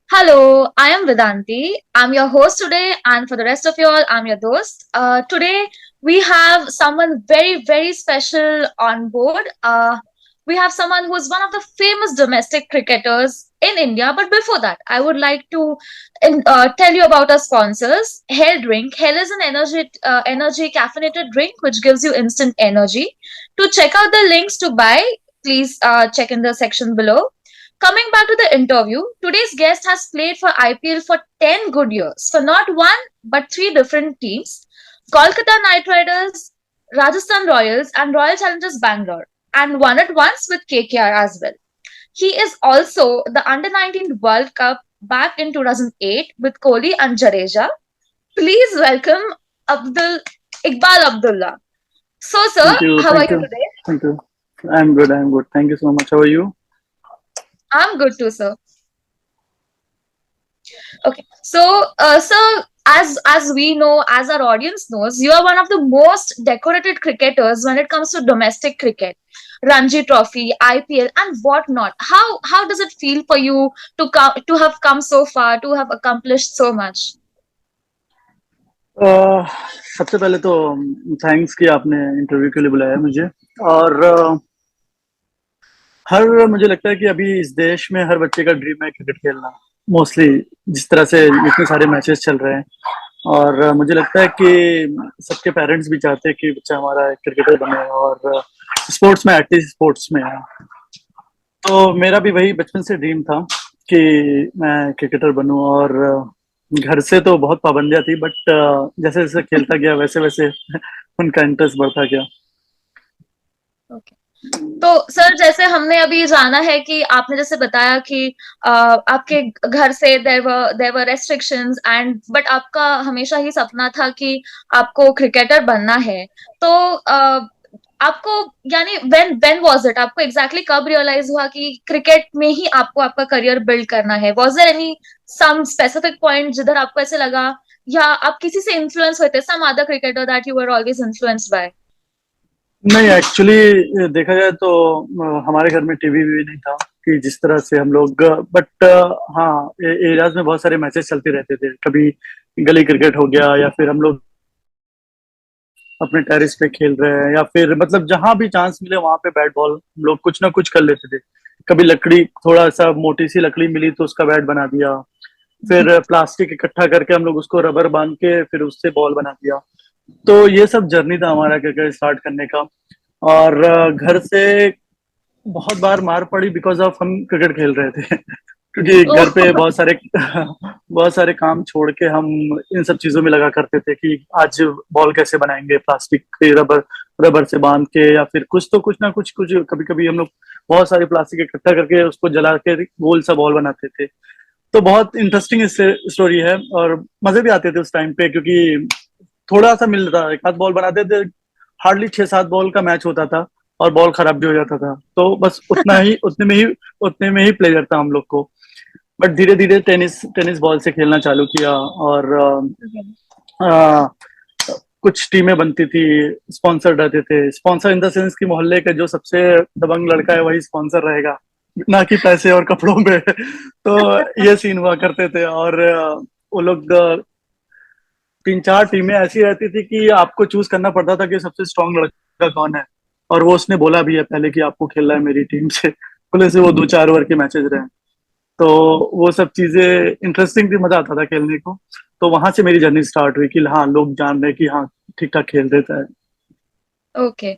Hello, I am Vedanti. I'm your host today, and for the rest of you all, I'm your host. Today, we have someone very, very special on board. We have someone who is one of the famous domestic cricketers in India. But before that, I would like to tell you about our sponsors. Hell Drink. Hell is an energy caffeinated drink which gives you instant energy. To check out the links to buy, please check in the section below. Coming back to the interview, today's guest has played for IPL for 10 good years for not one but three different teams: Kolkata Knight Riders, Rajasthan Royals, and Royal Challengers Bangalore, and won it once with KKR as well. He is also the Under 19 World Cup back in 2008 with Kohli and Jadeja. Please welcome Abdul Iqbal Abdullah. So, sir, Thank you, how are thank you you, today? thank you. I'm good, I'm good. Thank you so much. How are you? I'm good too, sir. Okay. So, sir, as we know, as our audience knows, you are one of the most decorated cricketers when it comes to domestic cricket, Ranji Trophy, IPL, and whatnot. How does it feel for you to have come so far, to have accomplished so much? अह, सबसे पहले तो thanks कि आपने interview के लिए बुलाया मुझे। और हर मुझे लगता है कि अभी इस देश में हर बच्चे का ड्रीम है क्रिकेट खेलना। मोस्टली जिस तरह से इतने सारे मैचेस चल रहे हैं, और मुझे लगता है कि सबके पेरेंट्स भी चाहते हैं कि बच्चा हमारा क्रिकेटर बने और स्पोर्ट्स में, एटलीस्ट स्पोर्ट्स में है। तो मेरा भी वही बचपन से ड्रीम था कि मैं क्रिकेटर बनूं। और घर से तो बहुत पाबंदियां थी, बट जैसे जैसे खेलता गया वैसे वैसे उनका इंटरेस्ट बढ़ता गया। ओके। तो सर, जैसे हमने अभी जाना है कि आपने जैसे बताया कि आपके घर से there were restrictions and but आपका हमेशा ही सपना था कि आपको क्रिकेटर बनना है। तो आपको यानी व्हेन वाज इट, आपको एग्जैक्टली कब रियलाइज हुआ कि क्रिकेट में ही आपको आपका करियर बिल्ड करना है? Was there any some specific point जिधर आपको ऐसे लगा, या आप किसी से इन्फ्लुएंस हुए थे, some other cricketer that you were always influenced by? नहीं, एक्चुअली देखा जाए तो हमारे घर में टीवी भी नहीं था कि जिस तरह से हम लोग। बट हाँ, एरियाज में बहुत सारे मैचेस चलते रहते थे। कभी गली क्रिकेट हो गया, या फिर हम लोग अपने टेरिस पे खेल रहे हैं, या फिर मतलब जहां भी चांस मिले वहां पे बैट बॉल हम लोग कुछ ना कुछ कर लेते थे। कभी लकड़ी, थोड़ा सा मोटी सी लकड़ी मिली तो उसका बैट बना दिया। फिर प्लास्टिक इकट्ठा करके हम लोग उसको रबर बांध के फिर उससे बॉल बना दिया। तो ये सब जर्नी था हमारा क्रिकेट स्टार्ट करने का। और घर से बहुत बार मार पड़ी बिकॉज ऑफ हम क्रिकेट खेल रहे थे क्योंकि घर पे बहुत सारे बहुत सारे काम छोड़ के हम इन सब चीजों में लगा करते थे कि आज बॉल कैसे बनाएंगे, प्लास्टिक के रबर रबर से बांध के, या फिर कुछ तो कुछ ना कुछ कुछ कभी कभी हम लोग बहुत सारे प्लास्टिक इकट्ठा करके उसको जला के गोल सा बॉल बनाते थे। तो बहुत इंटरेस्टिंग स्टोरी है, और मजे भी आते थे उस टाइम पे क्योंकि थोड़ा सा मिल रहा था, एक आध बॉल बनाते थे। हार्डली 6-7 बॉल का मैच होता था और बॉल खराब भी हो जाता था, तो बस उतना ही उतने में ही प्लेजर था हम लोग को। बट धीरे धीरे टेनिस टेनिस बॉल से खेलना चालू किया। और आ, कुछ टीमें बनती थी, स्पॉन्सर रहते थे। स्पॉन्सर इन द सेंस कि मोहल्ले का जो सबसे दबंग लड़का है वही स्पॉन्सर रहेगा, ना कि पैसे और कपड़ों में। तो ये सीन हुआ करते थे। और वो लोग 3-4 टीमें ऐसी रहती थी कि आपको चूज करना पड़ता था कि सबसे स्ट्रांग लड़का कौन है। और वो उसने बोला भी है पहले कि आपको खेलना है मेरी टीम से, बोले से वो 2-4 ओवर के मैचेस रहे। तो वो सब चीजें इंटरेस्टिंग थी, मजा आता था खेलने को। तो वहां से मेरी जर्नी स्टार्ट हुई कि हाँ, लोग जान रहे कि हाँ, ठीक ठाक खेल देता है। ओके।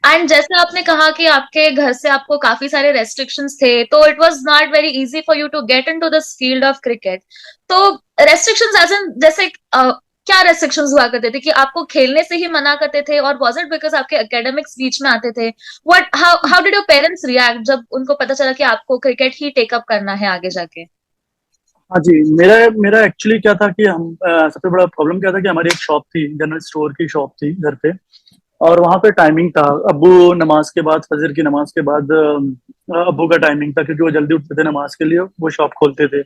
एंड जैसे आपने कहा कि आपके घर से आपको काफी सारे रेस्ट्रिक्शंस थे, तो it was not very easy for you to get into this field of cricket. तो रेस्ट्रिक्शंस एज इन जैसे क्या रेस्ट्रिक्शंस हुआ करते थे कि आपको खेलने से ही मना करते थे, और वाज इट बिकॉज आपके एकेडमिक्स बीच में आते थे? What how how did your parents react जब उनको पता चला कि आपको क्रिकेट ही टेकअप करना है आगे जाके? हाँ जी, मेरा मेरा एक्चुअली क्या था कि हम सबसे बड़ा प्रॉब्लम क्या था कि हमारी एक शॉप थी, जनरल स्टोर की शॉप थी घर पे। और वहां पे टाइमिंग था, अब्बू नमाज के बाद, फजर की नमाज के बाद अब्बू का टाइमिंग था क्योंकि वो जल्दी उठते थे नमाज के लिए, वो शॉप खोलते थे।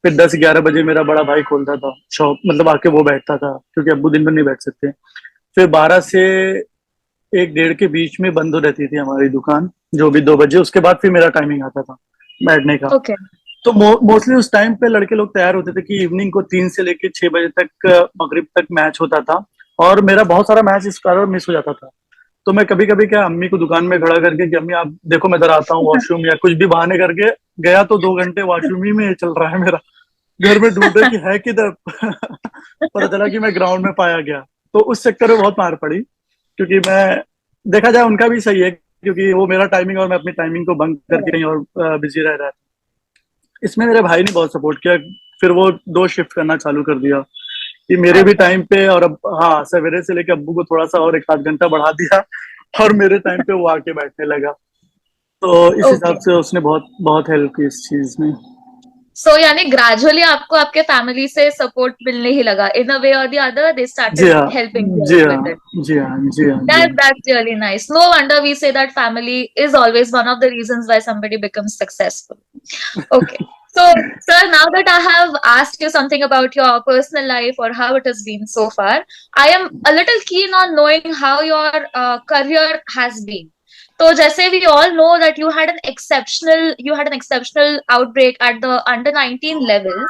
फिर 10-11 बजे मेरा बड़ा भाई खोलता था शॉप, मतलब आके वो बैठता था क्योंकि अब्बू दिन भर नहीं बैठ सकते। फिर 12 से 1-1:30 के बीच में बंद हो रहती थी हमारी दुकान, जो भी 2 बजे। उसके बाद फिर मेरा टाइमिंग आता था बैठने का। ओके। तो मोस्टली उस टाइम पे लड़के लोग तैयार होते थे कि इवनिंग को 3 से लेके 6 बजे तक मगरिब तक मैच होता था। और मेरा बहुत सारा मैच इस कारण मिस हो जाता था। तो मैं कभी कभी क्या अम्मी को दुकान में खड़ा करके कि अम्मी आप देखो मैं इधर आता हूँ वॉशरूम, या कुछ भी बहाने करके गया तो 2 घंटे वॉशरूम ही में चल रहा है मेरा। घर में ढूंढे कि है किधर। पता चला कि मैं ग्राउंड में पाया गया। तो उस चक्कर में बहुत मार पड़ी, क्योंकि मैं, देखा जाए उनका भी सही है, क्योंकि वो मेरा टाइमिंग और मैं अपनी टाइमिंग को बंद करके कहीं और बिजी रह रहा है। इसमें मेरे भाई ने बहुत सपोर्ट किया। फिर वो 2 शिफ्ट करना चालू कर दिया कि मेरे भी अच्छा। टाइम पे, और अब हाँ सवेरे से लेके अब्बू को थोड़ा सा और 1 आध घंटा बढ़ा दिया। और मेरे टाइम पे वो आके बैठने लगा। तो इस हिसाब ओके। से उसने बहुत बहुत हेल्प की इस चीज में। सो यानी ग्रेजुअली आपको आपके फैमिली से सपोर्ट मिलने ही लगा, इन अ वे और द अदर दे जी स्टार्टेड हाँ, हेल्पिंग यू जी आउट हाँ, विद इट। जी हाँ, जी हाँ, जी हाँ। That's really nice. No wonder we say that family is always one of the reasons why somebody becomes successful. Okay. So, sir, now that I have asked you something about your personal life or how it has been so far, I am a little keen on knowing how your career has been. So, जैसे we all know that you had an exceptional outbreak at the under 19 level.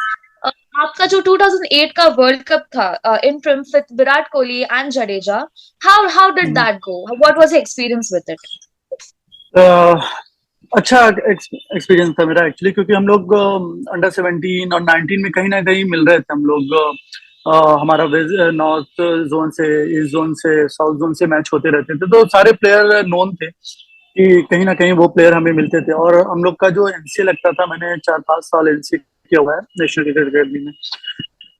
आपका जो 2008 का world cup था in triumph with Virat Kohli and Jadeja, how did that go? What was your experience with it? अ, अच्छा experience था मेरा actually, क्योंकि हम लोग अंडर 17 और 19 में कहीं ना कहीं मिल रहे थे हम लोग। हमारा नॉर्थ जोन से, ईस्ट जोन से, साउथ जोन से मैच होते रहते थे, तो सारे प्लेयर नोन थे कि कहीं ना कहीं वो प्लेयर हमें मिलते थे। और हम लोग का जो एनसीए लगता था, मैंने 4 5 साल एनसीए किया हुआ है, नेशनल क्रिकेट अकेडमी में।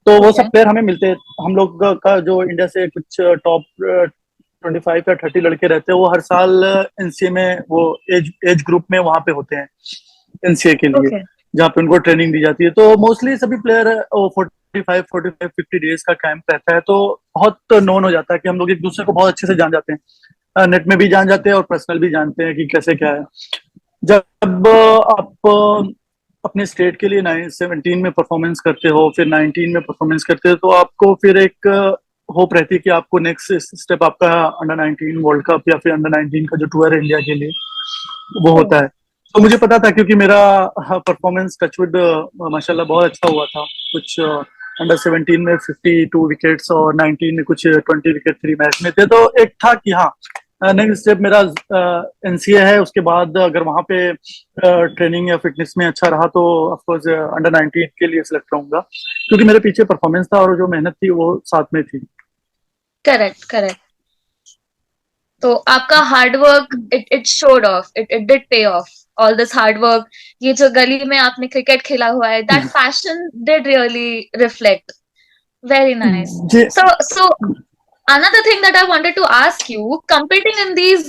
तो वो Okay. सब प्लेयर हमें मिलते, हम लोग का जो इंडिया से कुछ टॉप 25 या 30 लड़के रहते हैं, वो हर साल एनसीए में वो एज ग्रुप में वहां पे होते हैं एनसीए के लिए, Okay. जहाँ पे उनको ट्रेनिंग दी जाती है। तो मोस्टली सभी प्लेयर 45 का कैंप रहता है, तो बहुत नोन हो जाता है कि हम लोग एक दूसरे को बहुत अच्छे से जान जाते हैं, नेट में भी जान जाते हैं और पर्सनल भी जानते हैं कि कैसे क्या है। जब आप अपने स्टेट के लिए 17 में परफॉर्मेंस करते हो, फिर 19 में परफॉर्मेंस करते हो, तो आपको फिर एक होप रहती है कि आपको नेक्स्ट स्टेप आपका अंडर 19 वर्ल्ड कप या फिर अंडर 19 का जो टूर है इंडिया के लिए, वो होता है। तो मुझे पता था, क्योंकि मेरा परफॉर्मेंस टचवुड माशाल्लाह बहुत अच्छा हुआ था। कुछ अंडर 17 में 52 विकेट्स और 19 में कुछ 20 विकेट 3 मैच में थे। तो एक था कि हाँ, नेक्स्ट स्टेप मेरा एनसीए है, उसके बाद अगर वहां पे ट्रेनिंग या फिटनेस में अच्छा रहा तो ऑफकोर्स अंडर 19 के लिए सिलेक्ट रहूंगा, क्योंकि मेरे पीछे परफॉर्मेंस था और जो मेहनत थी वो साथ में थी। Correct, correct. तो आपका hard work it showed off, it did pay off, all this hard work, ये जो गली में आपने क्रिकेट खेला हुआ है, that passion did really reflect. Very nice. जी। So another thing that I wanted to ask you, competing in these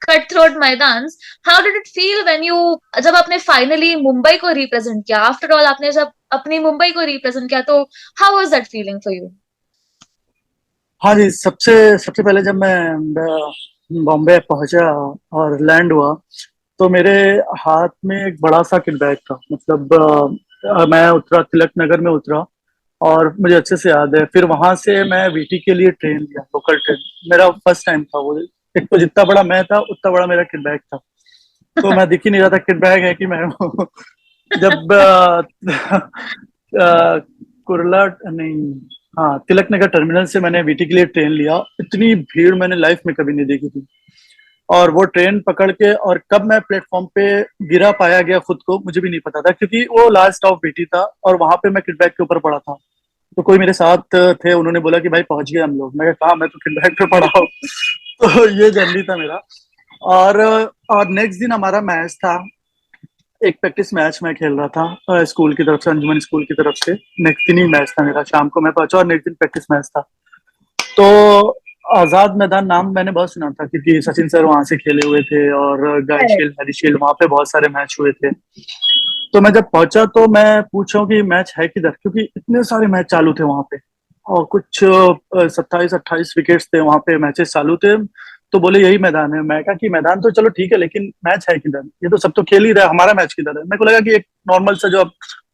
cutthroat मैदान्स, how did it feel when you, जब आपने फाइनली मुंबई को रिप्रेजेंट किया, आफ्टर ऑल आपने जब अपनी मुंबई को रिप्रेजेंट किया, तो how was that feeling for you? हाँ जी, सबसे सबसे पहले जब मैं बॉम्बे पहुंचा और लैंड हुआ, तो मेरे हाथ में एक बड़ा सा किट बैग था। मतलब मैं उतरा, तिलक नगर में उतरा, और मुझे अच्छे से याद है। फिर वहां से मैं वीटी के लिए ट्रेन लिया, लोकल ट्रेन। मेरा फर्स्ट टाइम था वो। एक तो जितना बड़ा मैं था उतना बड़ा मेरा किट बैग था, तो मैं दिख ही नहीं रहा था किट बैग है कि मैं हूँ। जब कुरला नहीं, हाँ, तिलक नगर टर्मिनल से मैंने वीटी के लिए ट्रेन लिया। इतनी भीड़ मैंने लाइफ में कभी नहीं देखी थी। और वो ट्रेन पकड़ के, और कब मैं प्लेटफॉर्म पे गिरा पाया गया खुद को, मुझे भी नहीं पता था, क्योंकि वो लास्ट स्टॉप वीटी था और वहां पे मैं किट बैग के ऊपर पड़ा था। तो कोई मेरे साथ थे, उन्होंने बोला कि भाई पहुंच गए हम लोग। मैं कहा मैं तो किट बैग पे पड़ा हूँ। तो ये जर्नी था मेरा। और और नेक्स्ट दिन हमारा मैच था, एक प्रैक्टिस मैच मैं खेल रहा था स्कूल की तरफ से, अंजुमन स्कूल की तरफ से। नेक्स्ट दिन ही मैच था मेरा, शाम को मैं पहुंचा और नेक्स्ट दिन प्रैक्टिस मैच था। तो आजाद मैदान नाम मैंने बहुत सुना था, क्योंकि सचिन सर वहां से खेले हुए थे, और गाय Correct. शील्ड, हरी शील्ड, वहां पे बहुत सारे मैच हुए थे। तो मैं जब पहुंचा तो मैं पूछा कि मैच है किधर, क्योंकि इतने सारे मैच चालू थे वहां पे, और कुछ 27 28 विकेट्स थे वहां पे, मैचेस चालू थे। तो बोले यही मैदान है। मैं कहा कि मैदान तो चलो ठीक है, लेकिन मैच है किधर? ये तो सब तो खेल ही रहा है, हमारा मैच किधर है? मेरे को लगा कि एक नॉर्मल सा जो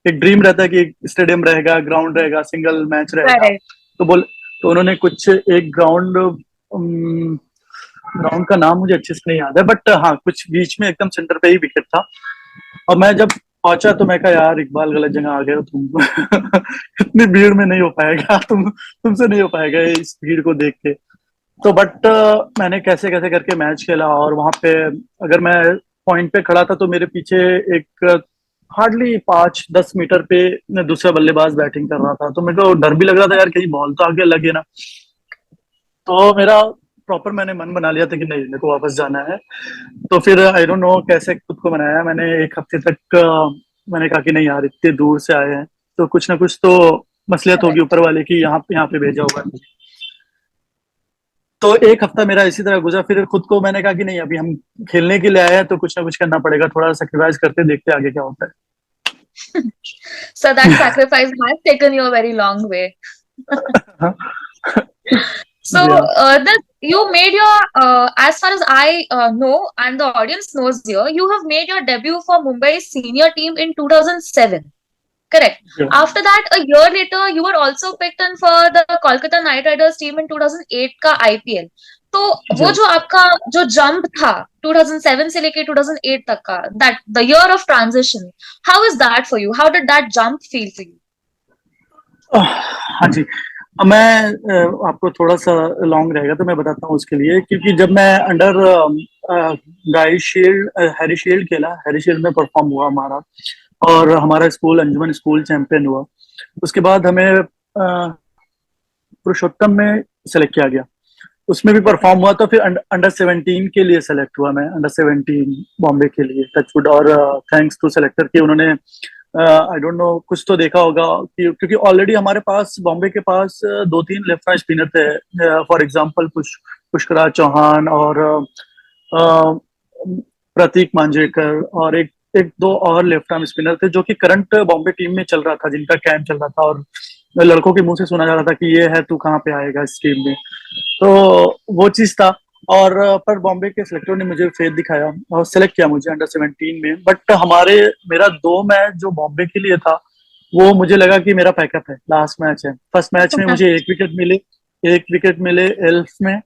एक ड्रीम रहता है कि एक स्टेडियम रहेगा, ग्राउंड रहेगा, सिंगल मैच रहेगा। Correct. तो बोले, तो उन्होंने कुछ एक ग्राउंड, ग्राउंड का नाम मुझे अच्छे से नहीं याद है, बट हाँ कुछ बीच में एकदम सेंटर पे ही विकेट था। और मैं जब पहुंचा तो मैं कहा यार इकबाल गलत जगह आ गए हो तुम। इतनी भीड़ में नहीं हो पाएगा, तुमसे नहीं हो पाएगा इस भीड़ को देख के। तो बट मैंने कैसे कैसे करके मैच खेला, और वहां पे अगर मैं पॉइंट पे खड़ा था तो मेरे पीछे एक हार्डली 5-10 मीटर पे दूसरा बल्लेबाज बैटिंग कर रहा था, तो मेरे को डर भी लग रहा था यार कहीं बॉल तो आगे लगे ना। तो मेरा प्रॉपर मैंने मन बना लिया था कि नहीं मेरे को वापस जाना है। तो फिर आई डोंट नो कैसे खुद को बनाया मैंने, एक हफ्ते तक मैंने कहा कि नहीं यार इतने दूर से आए हैं तो कुछ ना कुछ तो मसलियत होगी ऊपर वाले की, यहाँ पे भेजा हुआ है। तो एक हफ्ता मेरा इसी तरह गुजरा, फिर खुद को मैंने कहा कि नहीं अभी हम खेलने के लिए आए हैं तो कुछ ना कुछ करना पड़ेगा, थोड़ा सेक्रीफाइस करते देखते आगे क्या होता So that sacrifice has taken you a very long way. है। So जी हाँ। that you made your, as far as I know, and the audience knows here, you have made your debut for Mumbai senior team in 2007. Correct. जी हाँ। After that, a year later, you were also picked in for the Kolkata Knight Riders team in 2008 का IPL. तो जी वो हाँ। जो आपका जो jump था 2007 से लेके 2008 तक का, that the year of transition, how is that for you? How did that jump feel for you? हाँ जी। अब मैं आपको थोड़ा सा लॉन्ग रहेगा तो मैं बताता हूँ उसके लिए, क्योंकि जब मैं अंडर गाई शील्ड हैरी शील्ड खेला, हैरी शील्ड में परफॉर्म हुआ हमारा, और हमारा स्कूल अंजुमन स्कूल चैंपियन हुआ। उसके बाद हमें पुरुषोत्तम में सेलेक्ट किया गया, उसमें भी परफॉर्म हुआ। तो फिर अंडर 17 के लिए सेलेक्ट हुआ मैं, अंडर 17 बॉम्बे के लिए, टचवुड। और थैंक्स टू सेलेक्टर कि उन्होंने आई डोंट नो कुछ तो देखा होगा कि, क्योंकि ऑलरेडी हमारे पास बॉम्बे के पास 2-3 लेफ्ट राइट स्पिनर थे, फॉर एग्जांपल पुष्कराज चौहान और प्रतीक मांजरेकर, और एक एक दो और लेफ्ट आर्म स्पिनर थे जो कि करंट बॉम्बे टीम में चल रहा था, जिनका कैंप चल रहा था, और लड़कों के मुंह से सुना जा रहा था कि ये है तू कहाँ पे आएगा इस टीम में। तो वो चीज था। और पर बॉम्बे के सिलेक्टर ने मुझे फेथ दिखाया और सेलेक्ट किया मुझे अंडर 17 में। बट मेरा 2 मैच जो बॉम्बे के लिए था वो मुझे लगा कि मेरा पैकअप है, लास्ट मैच है। फर्स्ट मैच में मुझे एक विकेट मिले एल्फ में,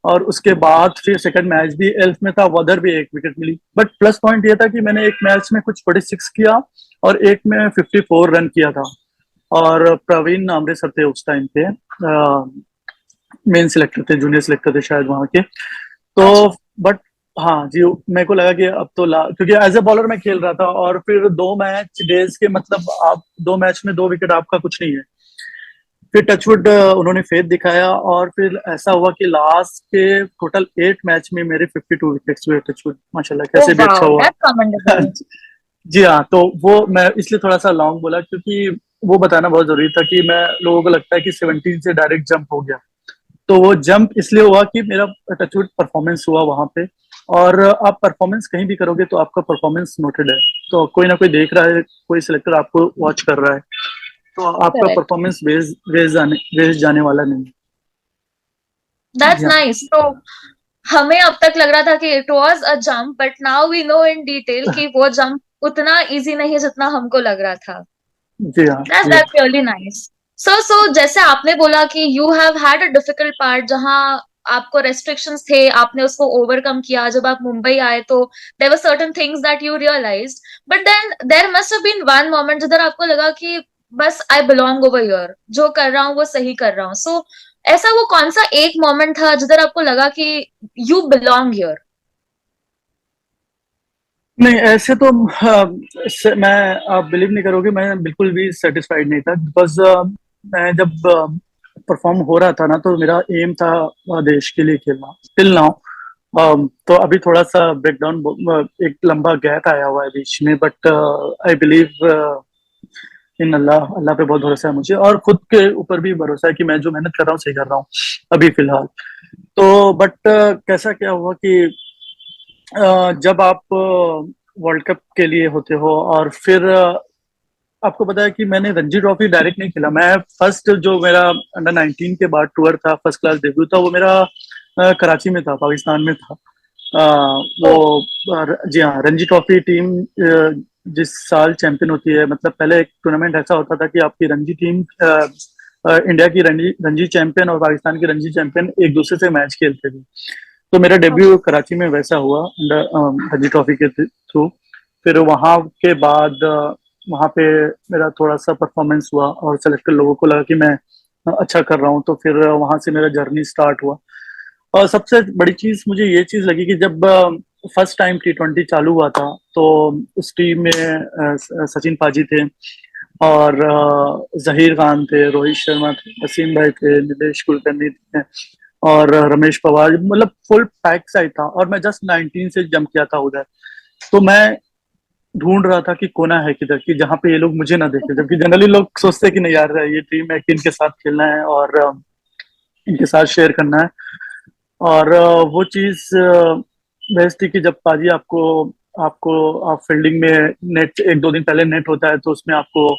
और उसके बाद फिर सेकंड मैच भी एल्फ में था, उधर भी एक विकेट मिली। बट प्लस पॉइंट ये था कि मैंने एक मैच में कुछ 46 किया और एक में 54 रन किया था। और प्रवीण नामरे सर थे उस टाइम पे, मेन सिलेक्टर थे, जूनियर सिलेक्टर थे शायद वहां के। तो अच्छा। बट हाँ जी, मेरे को लगा कि अब तो क्योंकि एज ए बॉलर मैं खेल रहा था, और फिर 2 मैच डेज के मतलब आप 2 मैच में 2 विकेट आपका कुछ नहीं है। फिर टचवुड उन्होंने फेथ दिखाया, और फिर ऐसा हुआ कि लास्ट के टोटल 8 मैच में मेरे 52 विकेट्स हुए। टचवुड माशाल्लाह Oh कैसे भी अच्छा wow, हुआ। that's commendable. जी हाँ, तो वो मैं इसलिए थोड़ा सा लॉन्ग बोला क्योंकि वो बताना बहुत जरूरी था कि मैं, लोगों को लगता है कि 17 से डायरेक्ट जंप हो गया, तो वो जंप इसलिए हुआ कि मेरा टचवुड परफॉर्मेंस हुआ वहां पे। और आप परफॉर्मेंस कहीं भी करोगे तो आपका परफॉर्मेंस नोटेड है, तो कोई ना कोई देख रहा है, कोई सिलेक्टर आपको वॉच कर रहा है, तो आपका Correct. परफॉर्मेंस वेस्ट जाने वाला नहीं। जी That's हाँ। nice. So हमें अब तक लग रहा था कि it was a jump, but now we know in detail कि वो जंप उतना इजी नहीं है जितना हमको लग रहा था। जी हाँ। जी हाँ। That's really nice. So जैसे आपने बोला कि you have had a difficult part जहाँ आपको restrictions थे, आपने उसको overcome किया। जब आप मुंबई आए तो there were certain things that you realized, but then there must have been one moment जिधर आपको लगा कि बस I belong over here, जो कर रहा हूँ वो सही कर रहा हूँ। So ऐसा वो कौन सा एक मोमेंट था जिधर आपको लगा कि you belong here? नहीं ऐसे तो मैं, आप बिलीव नहीं करोगे, मैं बिल्कुल भी सेटिस्फाइड नहीं था, बिकॉज मैं जब परफॉर्म हो रहा था ना तो मेरा एम था देश के लिए खेलना टिल नाउ। तो अभी थोड़ा सा ब्रेकडाउन, एक लंबा गैप आया हुआ है बीच में, बट आई बिलीव इन अल्लाह। अल्लाह पे बहुत भरोसा है मुझे, और खुद के ऊपर भी भरोसा है कि मैं जो मेहनत कर रहा हूँ सही कर रहा हूँ अभी फिलहाल। तो बट कैसा क्या हुआ कि जब आप वर्ल्ड कप के लिए होते हो, और फिर आपको पता है कि मैंने रणजी ट्रॉफी डायरेक्ट नहीं खेला। मैं फर्स्ट जो मेरा अंडर 19 के बाद टूर था, फर्स्ट क्लास डेब्यू था, वो मेरा कराची में था, पाकिस्तान में था। वो Oh, जी हाँ, रणजी ट्रॉफी टीम जिस साल चैंपियन होती है, मतलब पहले एक टूर्नामेंट ऐसा होता था कि आपकी रणजी टीम, इंडिया की रणजी रणजी चैंपियन और पाकिस्तान की रणजी चैंपियन एक दूसरे से मैच खेलते थे। तो मेरा डेब्यू okay. कराची में वैसा हुआ अंडर रणजी ट्रॉफी के थ्रू। फिर वहाँ के बाद वहाँ पे मेरा थोड़ा सा परफॉर्मेंस हुआ और सेलेक्टर लोगों को लगा कि मैं अच्छा कर रहा हूँ, तो फिर वहां से मेरा जर्नी स्टार्ट हुआ। और सबसे बड़ी चीज मुझे ये चीज लगी कि जब फर्स्ट टाइम T20 चालू हुआ था, तो उस टीम में सचिन पाजी थे, और जहीर खान थे, रोहित शर्मा थे, वसीम भाई थे, निलेश कुलकर्णी थे, और रमेश पवार, मतलब फुल पैक साइड था। और मैं जस्ट 19 से जम किया था उधर, तो मैं ढूंढ रहा था कि कोना है किधर की जहाँ पे ये लोग मुझे ना देखे, जबकि जनरली लोग सोचते हैं कि नहीं यार, ये टीम है कि इनके साथ खेलना है और इनके साथ शेयर करना है। और वो चीज बेस्ट थी कि जब पाजी आपको आपको आप फील्डिंग में नेट, एक दो दिन पहले नेट होता है, तो उसमें आपको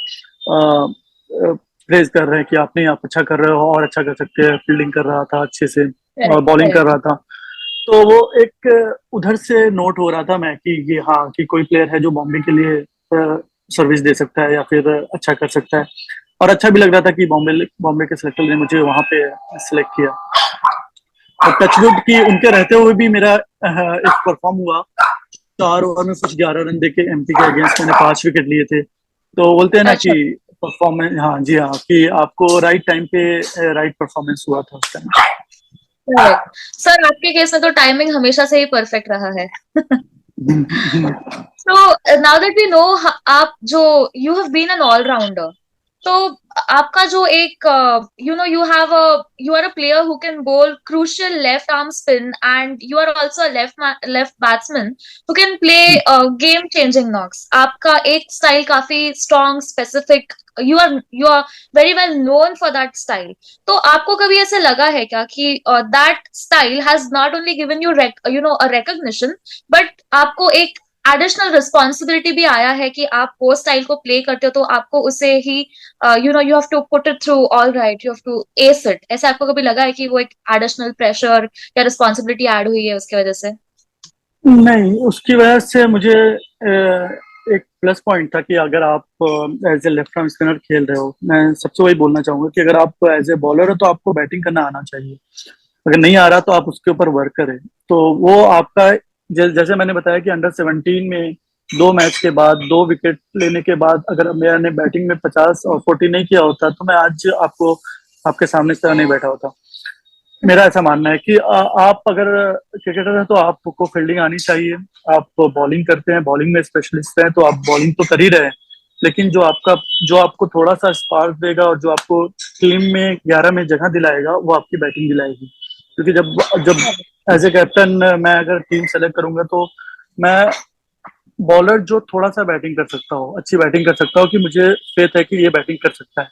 प्रेज कर रहे हैं कि आप नहीं, आप अच्छा कर रहे हो और अच्छा कर सकते हैं, फील्डिंग कर रहा था अच्छे से और करेक्ट, बॉलिंग कर करेक्ट। रहा था। तो वो एक उधर से नोट हो रहा था मैं कि ये, हाँ, कि कोई प्लेयर है जो बॉम्बे के लिए सर्विस दे सकता है या फिर अच्छा कर सकता है। और अच्छा भी लग रहा था कि बॉम्बे बॉम्बे के सिलेक्टर ने मुझे वहां पे सिलेक्ट किया। और टचवुड की उनके रहते हुए भी मेरा एक परफॉर्म हुआ। 4 ओवर में कुछ 11 रन देके एमपी के अगेंस्ट मैंने 5 विकेट लिए थे। तो बोलते हैं ना कि अच्छा। परफॉर्मेंस, हाँ जी हाँ, कि आपको राइट टाइम पे राइट परफॉर्मेंस हुआ था उस टाइम। करेक्ट। सर, आपके केस में तो टाइमिंग हमेशा से ही परफेक्ट रहा है। So now that we know, आप जो you have been an all rounder, तो आपका जो एक you are a player who can bowl crucial left arm spin, and you are also a left batsman who can play game changing knocks. आपका एक style काफी strong, specific, you are very well known for that style. तो आपको कभी ऐसे लगा है क्या कि that style has not only given you a recognition, but आपको एक एडिशनल रिस्पॉन्सिबिलिटी भी आया है कि आप वो स्टाइल को प्ले करते हो, तो आपको उसे ही you have to put it through all right, you have to ace it? ऐसा आपको कभी लगा है कि वो एक एडिशनल प्रेशर या रिस्पॉन्सिबिलिटी ऐड हुई है उसकी वजह से? नहीं, उसकी वजह से मुझे एक प्लस पॉइंट था कि अगर आप as a left arm spinner खेल रहे हो, मैं सबसे वही बोलना चाहूंगा कि अगर आप एज ए बॉलर हो तो आपको बैटिंग करना आना चाहिए। अगर नहीं आ रहा तो आप उसके ऊपर वर्क करें। तो वो आपका, जैसे मैंने बताया कि अंडर 17 में 2 मैच के बाद 2 विकेट लेने के बाद अगर मैंने बैटिंग में 50 और 40 नहीं किया होता, तो मैं आज आपको आपके सामने इस तरह नहीं बैठा होता। मेरा ऐसा मानना है कि आप अगर क्रिकेटर हैं तो आपको फील्डिंग आनी चाहिए। आप बॉलिंग करते हैं, बॉलिंग में स्पेशलिस्ट हैं, तो आप बॉलिंग तो कर ही रहे हैं, लेकिन जो आपको थोड़ा सा स्पार्क देगा और जो आपको टीम में 11 में जगह दिलाएगा, वो आपकी बैटिंग दिलाएगी। क्योंकि जब जब एज ए कैप्टन मैं अगर टीम सेलेक्ट करूंगा, तो मैं बॉलर जो थोड़ा सा बैटिंग कर सकता हो, अच्छी बैटिंग कर सकता हो, कि मुझे फेथ है कि ये बैटिंग कर सकता है,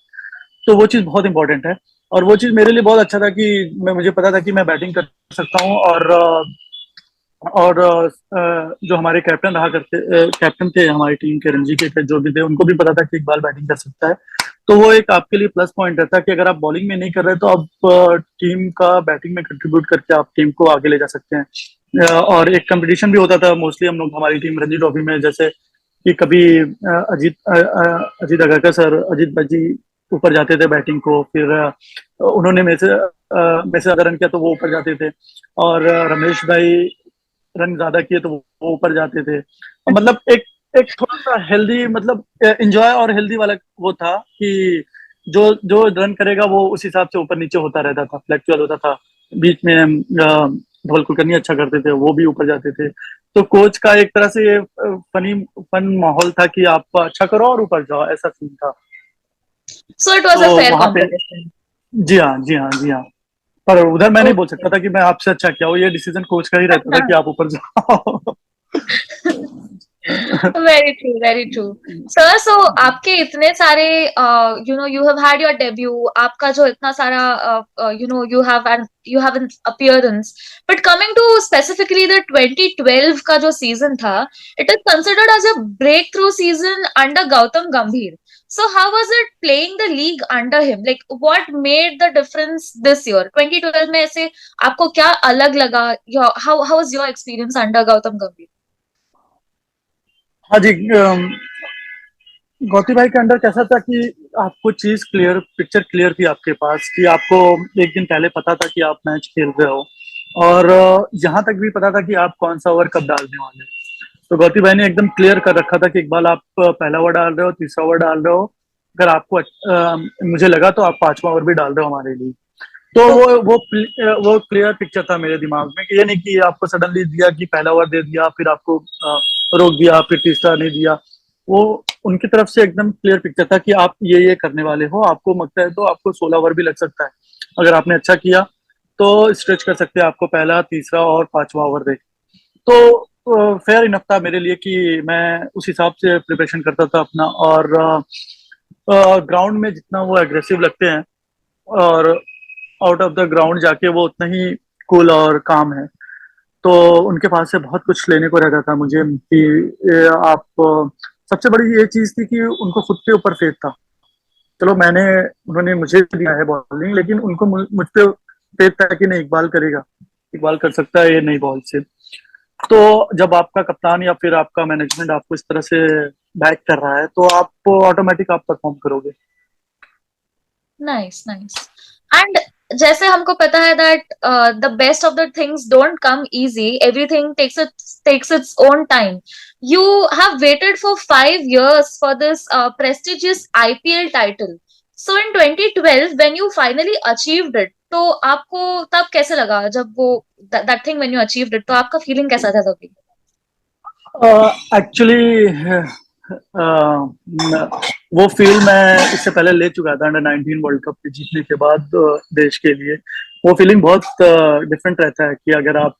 तो वो चीज बहुत इंपॉर्टेंट है। और वो चीज मेरे लिए बहुत अच्छा था कि मुझे पता था कि मैं बैटिंग कर सकता हूँ। और जो हमारे कैप्टन थे हमारी टीम के, रणजी के जो भी थे, उनको भी पता था कि इकबाल बैटिंग कर सकता है। तो वो एक आपके लिए प्लस पॉइंट रहता है कि अगर आप बॉलिंग में नहीं कर रहे तो आप टीम का बैटिंग में कंट्रीब्यूट करके आप टीम को आगे ले जा सकते हैं। और एक कंपटीशन भी होता था मोस्टली हम लोग, हमारी टीम रणजी ट्रॉफी में, जैसे कि कभी अजीत अगारकर सर, अजीत भाई ऊपर जाते थे बैटिंग को, फिर उन्होंने में से ज्यादा रन किया तो वो ऊपर जाते थे, और रमेश भाई रन ज्यादा किए तो वो ऊपर जाते थे। और मतलब एक एक थोड़ा सा हेल्दी, मतलब एंजॉय और हेल्दी वाला वो था कि जो जो रन करेगा वो उस हिसाब से ऊपर नीचे होता रहता था, फ्लैक्चुअल होता था। बीच में धवल कुलकर्णी अच्छा करते थे, वो भी ऊपर जाते थे। तो कोच का एक तरह से ये फन माहौल था कि आप अच्छा करो और ऊपर जाओ, ऐसा सीन था। So it was तो a fair वहां पे, competition. जी हाँ, जी हाँ, जी हाँ। पर उधर मैं नहीं बोल सकता Okay. था कि मैं आपसे अच्छा किया हूँ, ये डिसीजन कोच का ही रहता था कि आप ऊपर जाओ। Very true, very true. Sir, so आपके इतने सारे you have had your debut, आपका जो इतना सारा you have an appearance, but coming to specifically the 2012 का जो सीजन था, it is considered as a breakthrough season under Gautam Gambhir. So how was it playing the league under him? Like, what made the difference this year? 2012 में ऐसे आपको क्या अलग लगा? How was your experience under Gautam Gambhir? हाँ जी, गौती भाई के under कैसा था कि आपको चीज क्लियर, पिक्चर क्लियर थी आपके पास, कि आपको एक दिन पहले पता था कि आप मैच खेल रहे हो, और यहाँ तक भी पता था कि आप कौन सा ओवर कब डालने वाले हो। तो गौती भाई ने एकदम क्लियर कर रखा था कि इकबाल आप पहला ओवर डाल रहे हो, तीसरा ओवर डाल रहे हो, अगर आपको मुझे लगा तो आप पांचवा ओवर भी डाल रहे हो हमारे लिए। तो ओके। वो क्लियर पिक्चर था मेरे दिमाग में कि ये नहीं कि आपको सडनली दिया कि पहला ओवर दे दिया फिर आपको रोक दिया फिर तीसरा नहीं दिया। वो उनकी तरफ से एकदम क्लियर पिक्चर था कि आप ये करने वाले हो, आपको लगता है तो आपको 16 ओवर भी लग सकता है, अगर आपने अच्छा किया तो स्ट्रेच कर सकते हैं, आपको पहला तीसरा और पांचवा ओवर दे। तो फेयर इनफ था मेरे लिए कि मैं उस हिसाब से प्रिपरेशन करता था अपना। और ग्राउंड में जितना वो एग्रेसिव लगते हैं और आउट ऑफ द ग्राउंड जाके वो उतना ही कूल और काम है। तो उनके पास से बहुत कुछ लेने को रहता था मुझे कि आप सबसे बड़ी ये चीज थी कि उनको खुद के ऊपर फेथ था। चलो मैंने उन्होंने मुझे दिया है बॉलिंग, लेकिन उनको मुझ पे फेथ था कि नहीं इकबाल करेगा, इकबाल कर सकता है ये नई बॉल से। तो जब आपका कप्तान या फिर आपका मैनेजमेंट आपको इस तरह से बैक कर रहा है तो आप ऑटोमेटिक आप परफॉर्म करोगे। Nice nice. एंड जैसे हमको पता है that the best of the things don't come easy, everything takes its own time. You have waited for 5 years for this prestigious IPL title. So in 2012 when you finally achieved it, तो आपको तब कैसे लगा जब वो that thing when you achieved it, तो आपका feeling कैसा था तभी? एक्चुअली वो फील मैं इससे पहले ले चुका था अंडर 19 वर्ल्ड कप जीतने के बाद देश के लिए। वो फीलिंग बहुत डिफरेंट रहता है कि अगर आप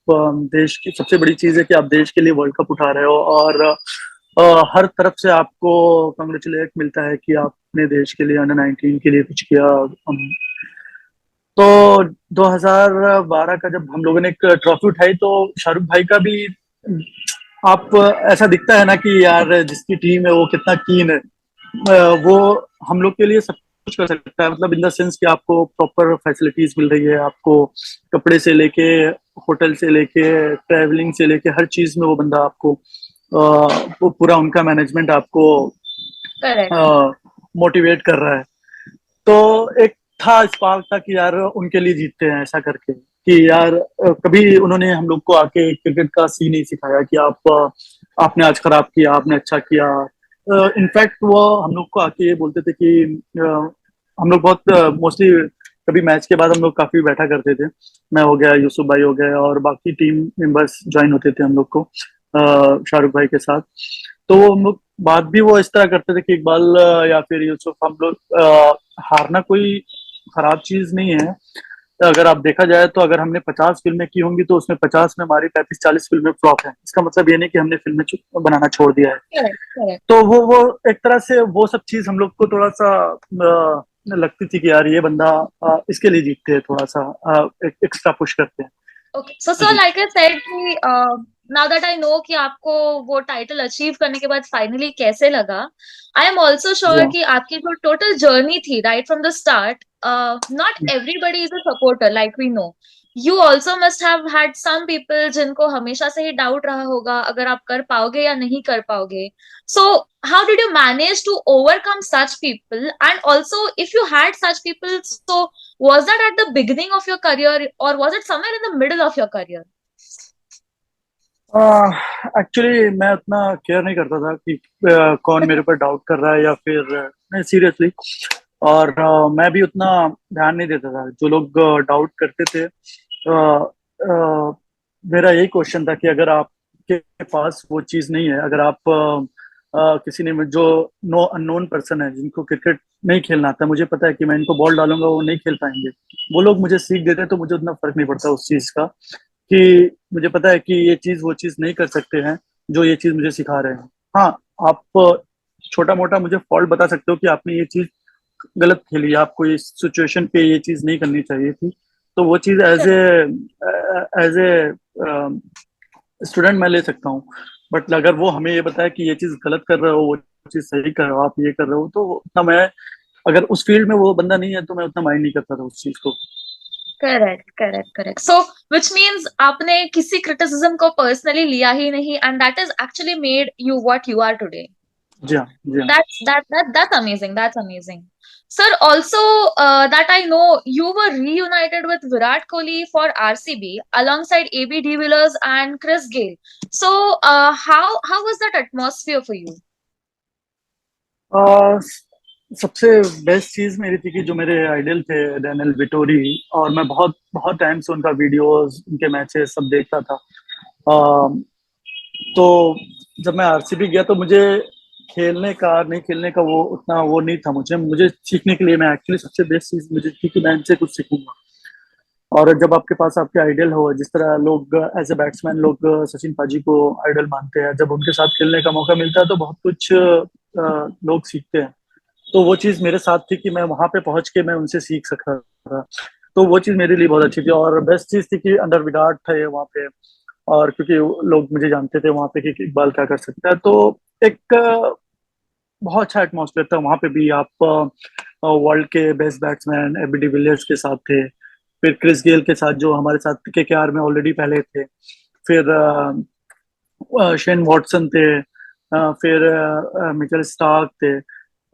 देश की सबसे बड़ी चीज है कि आप देश के लिए वर्ल्ड कप उठा रहे हो और हर तरफ से आपको कंग्रेचुलेट मिलता है कि आपने देश के लिए अंडर 19 के लिए कुछ किया। तो 2012 का जब हम लोगों ने एक ट्रॉफी उठाई तो शाहरुख भाई का भी आप ऐसा दिखता है ना कि यार जिसकी टीम है वो कितना कीन है। वो हम लोग के लिए सब कुछ कर सकता है, मतलब इन द सेंस कि आपको प्रॉपर फैसिलिटीज मिल रही है, आपको कपड़े से लेके होटल से लेके ट्रैवलिंग से लेके हर चीज में वो बंदा आपको वो पूरा उनका मैनेजमेंट आपको करेक्ट। मोटिवेट कर रहा है। तो एक था स्पार्क था कि यार उनके लिए जीतते हैं ऐसा करके कि यार कभी उन्होंने हम लोग को आके क्रिकेट का सी नहीं सिखाया कि आपने आज खराब किया आपने अच्छा किया। इनफैक्ट वो हम लोग को आके ये बोलते थे कि हम लोग बहुत मोस्टली कभी मैच के बाद हम लोग काफी बैठा करते थे। मैं हो गया, यूसुफ भाई हो गए और बाकी टीम मेंबर्स ज्वाइन होते थे हम लोग को शाहरुख भाई के साथ। तो वो हम लोग बात भी वो इस तरह करते थे कि इकबाल या फिर यूसुफ हम लोग हारना कोई खराब चीज नहीं है। अगर आप देखा जाए तो अगर हमने 50 फिल्में की होंगी तो उसमें 50 में हमारी 35-40 फिल्में फ्लॉप है, इसका मतलब ये नहीं कि हमने फिल्में बनाना छोड़ दिया है। Correct correct. तो वो एक तरह से वो सब चीज हम लोग को थोड़ा सा लगती थी कि यार ये बंदा इसके लिए जीतते हैं, थोड़ा सा एक एक्स्ट्रा पुश करते हैं। ओके, सो जी। लाइक आई सेड कि नाउ दैट आई नो कि आपको वो टाइटल अचीव करने के बाद फाइनली कैसे लगा, आई एम ऑल्सो जी श्योर हाँ। कि आपकी जो टोटल जर्नी थी right from the start, not everybody is a supporter like we know. You also must have had some people जिनको हमेशा से ही डाउट रहा होगा अगर आप कर पाओगे या नहीं कर पाओगे। सो how did you manage to overcome such people? And also, if you had such people, so was that at the beginning of your career or was it somewhere in the middle of your career? Actually मैं उतना care नहीं करता था कि कौन मेरे ऊपर doubt कर रहा है या फिर नहीं, सीरियसली। और मैं भी उतना ध्यान नहीं देता था जो लोग डाउट करते थे। मेरा यही क्वेश्चन था कि अगर आपके पास वो चीज़ नहीं है, अगर आप किसी ने जो नो अननोन पर्सन है जिनको क्रिकेट नहीं खेलना आता, मुझे पता है कि मैं इनको बॉल डालूंगा वो नहीं खेल पाएंगे, वो लोग मुझे सीख देते हैं तो मुझे उतना फर्क नहीं पड़ता उस चीज़ का कि मुझे पता है कि ये चीज वो चीज नहीं कर सकते हैं जो ये चीज मुझे सिखा रहे हैं। हाँ, आप छोटा मोटा मुझे फॉल्ट बता सकते हो कि आपने ये चीज गलत खेली, आपको इस सिचुएशन पे ये चीज नहीं करनी चाहिए थी। तो वो चीज एज ए स्टूडेंट मैं ले सकता हूँ। बट अगर वो हमें ये बताया कि ये चीज गलत कर रहे हो वो चीज सही कर रहे हो, आप ये कर रहे हो, तो उतना मैं अगर उस फील्ड में वो बंदा नहीं है तो मैं उतना माइंड नहीं करता था उस चीज को। Correct correct correct. So which means आपने किसी क्रिटिसिज्म को पर्सनली लिया ही नहीं, and that is actually made you what you are today. जी हाँ, जी हाँ। That's amazing. That's amazing. Sir, also that I know you were reunited with Virat Kohli for RCB alongside AB de Villiers and Chris Gayle. So how was that atmosphere for you? आ, सबसे best चीज मेरी थी कि जो मेरे idol थे Daniel Vettori, और मैं बहुत बहुत टाइम से उनका वीडियोस, उनके मैचेस सब देखता था। आ, तो जब मैं आरसीबी गया तो मुझे खेलने का नहीं खेलने का वो उतना वो नहीं था। मुझे मुझे सीखने के लिए, मैं एक्चुअली सबसे बेस्ट चीज मुझे थी कि मैं इनसे कुछ सीखूंगा। और जब आपके पास आपके आइडल हो, जिस तरह लोग एज ए बैट्समैन लोग सचिन पाजी को आइडल मानते हैं, जब उनके साथ खेलने का मौका मिलता है तो बहुत कुछ लोग सीखते हैं। तो वो चीज मेरे साथ थी कि मैं वहां पे पहुंच के मैं उनसे सीख सकता था। तो वो चीज मेरे लिए बहुत अच्छी थी, और बेस्ट चीज थी कि अंडर विराट थे वहां पे। और क्योंकि लोग मुझे जानते थे वहां पे कि इकबाल क्या कर सकता है, तो एक बहुत अच्छा एटमोसफेयर था वहां पे भी। आप वर्ल्ड के बेस्ट बैट्समैन एबी डिविलियर्स के साथ थे, फिर क्रिस गेल के साथ जो हमारे साथ केकेआर में ऑलरेडी पहले थे, फिर शेन वॉटसन थे, फिर मिचेल स्टार्क थे,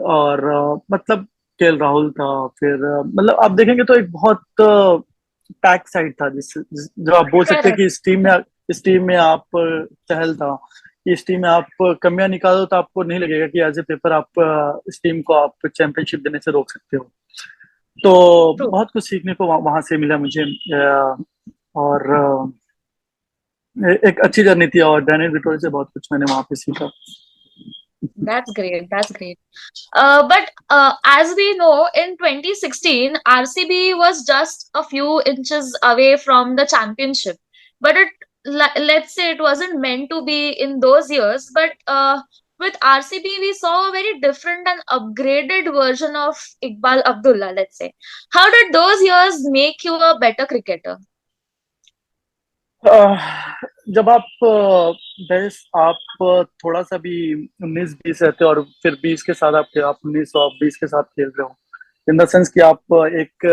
और मतलब केएल राहुल था। फिर मतलब आप देखेंगे तो एक बहुत पैक साइड था, जो आप बोल सकते हैं Correct. कि इस टीम में आप चहल था। इस टीम में आप कमियां निकालो तो आपको नहीं लगेगा कि एज ए पेपर आप इस टीम को आप चैंपियनशिप देने से रोक सकते हो। तो True. बहुत कुछ सीखने को वहां से मिला मुझे। और एक अच्छी जर्नी थी, और डैनियल विटोरी से बहुत कुछ मैंने वहां पे सीखा। That's great. That's great. But as we know, in 2016, RCB was just a few inches away from the championship. But let's say it wasn't meant to be in those years. But with RCB, we saw a very different and upgraded version of Iqbal Abdullah, let's say. How did those years make you a better cricketer? अह, जब आप base आप थोड़ा सा भी 19-20 रहते हो, और फिर 20 के साथ आप 19 और 20 के साथ खेल रहे हो, इन द सेंस कि आप एक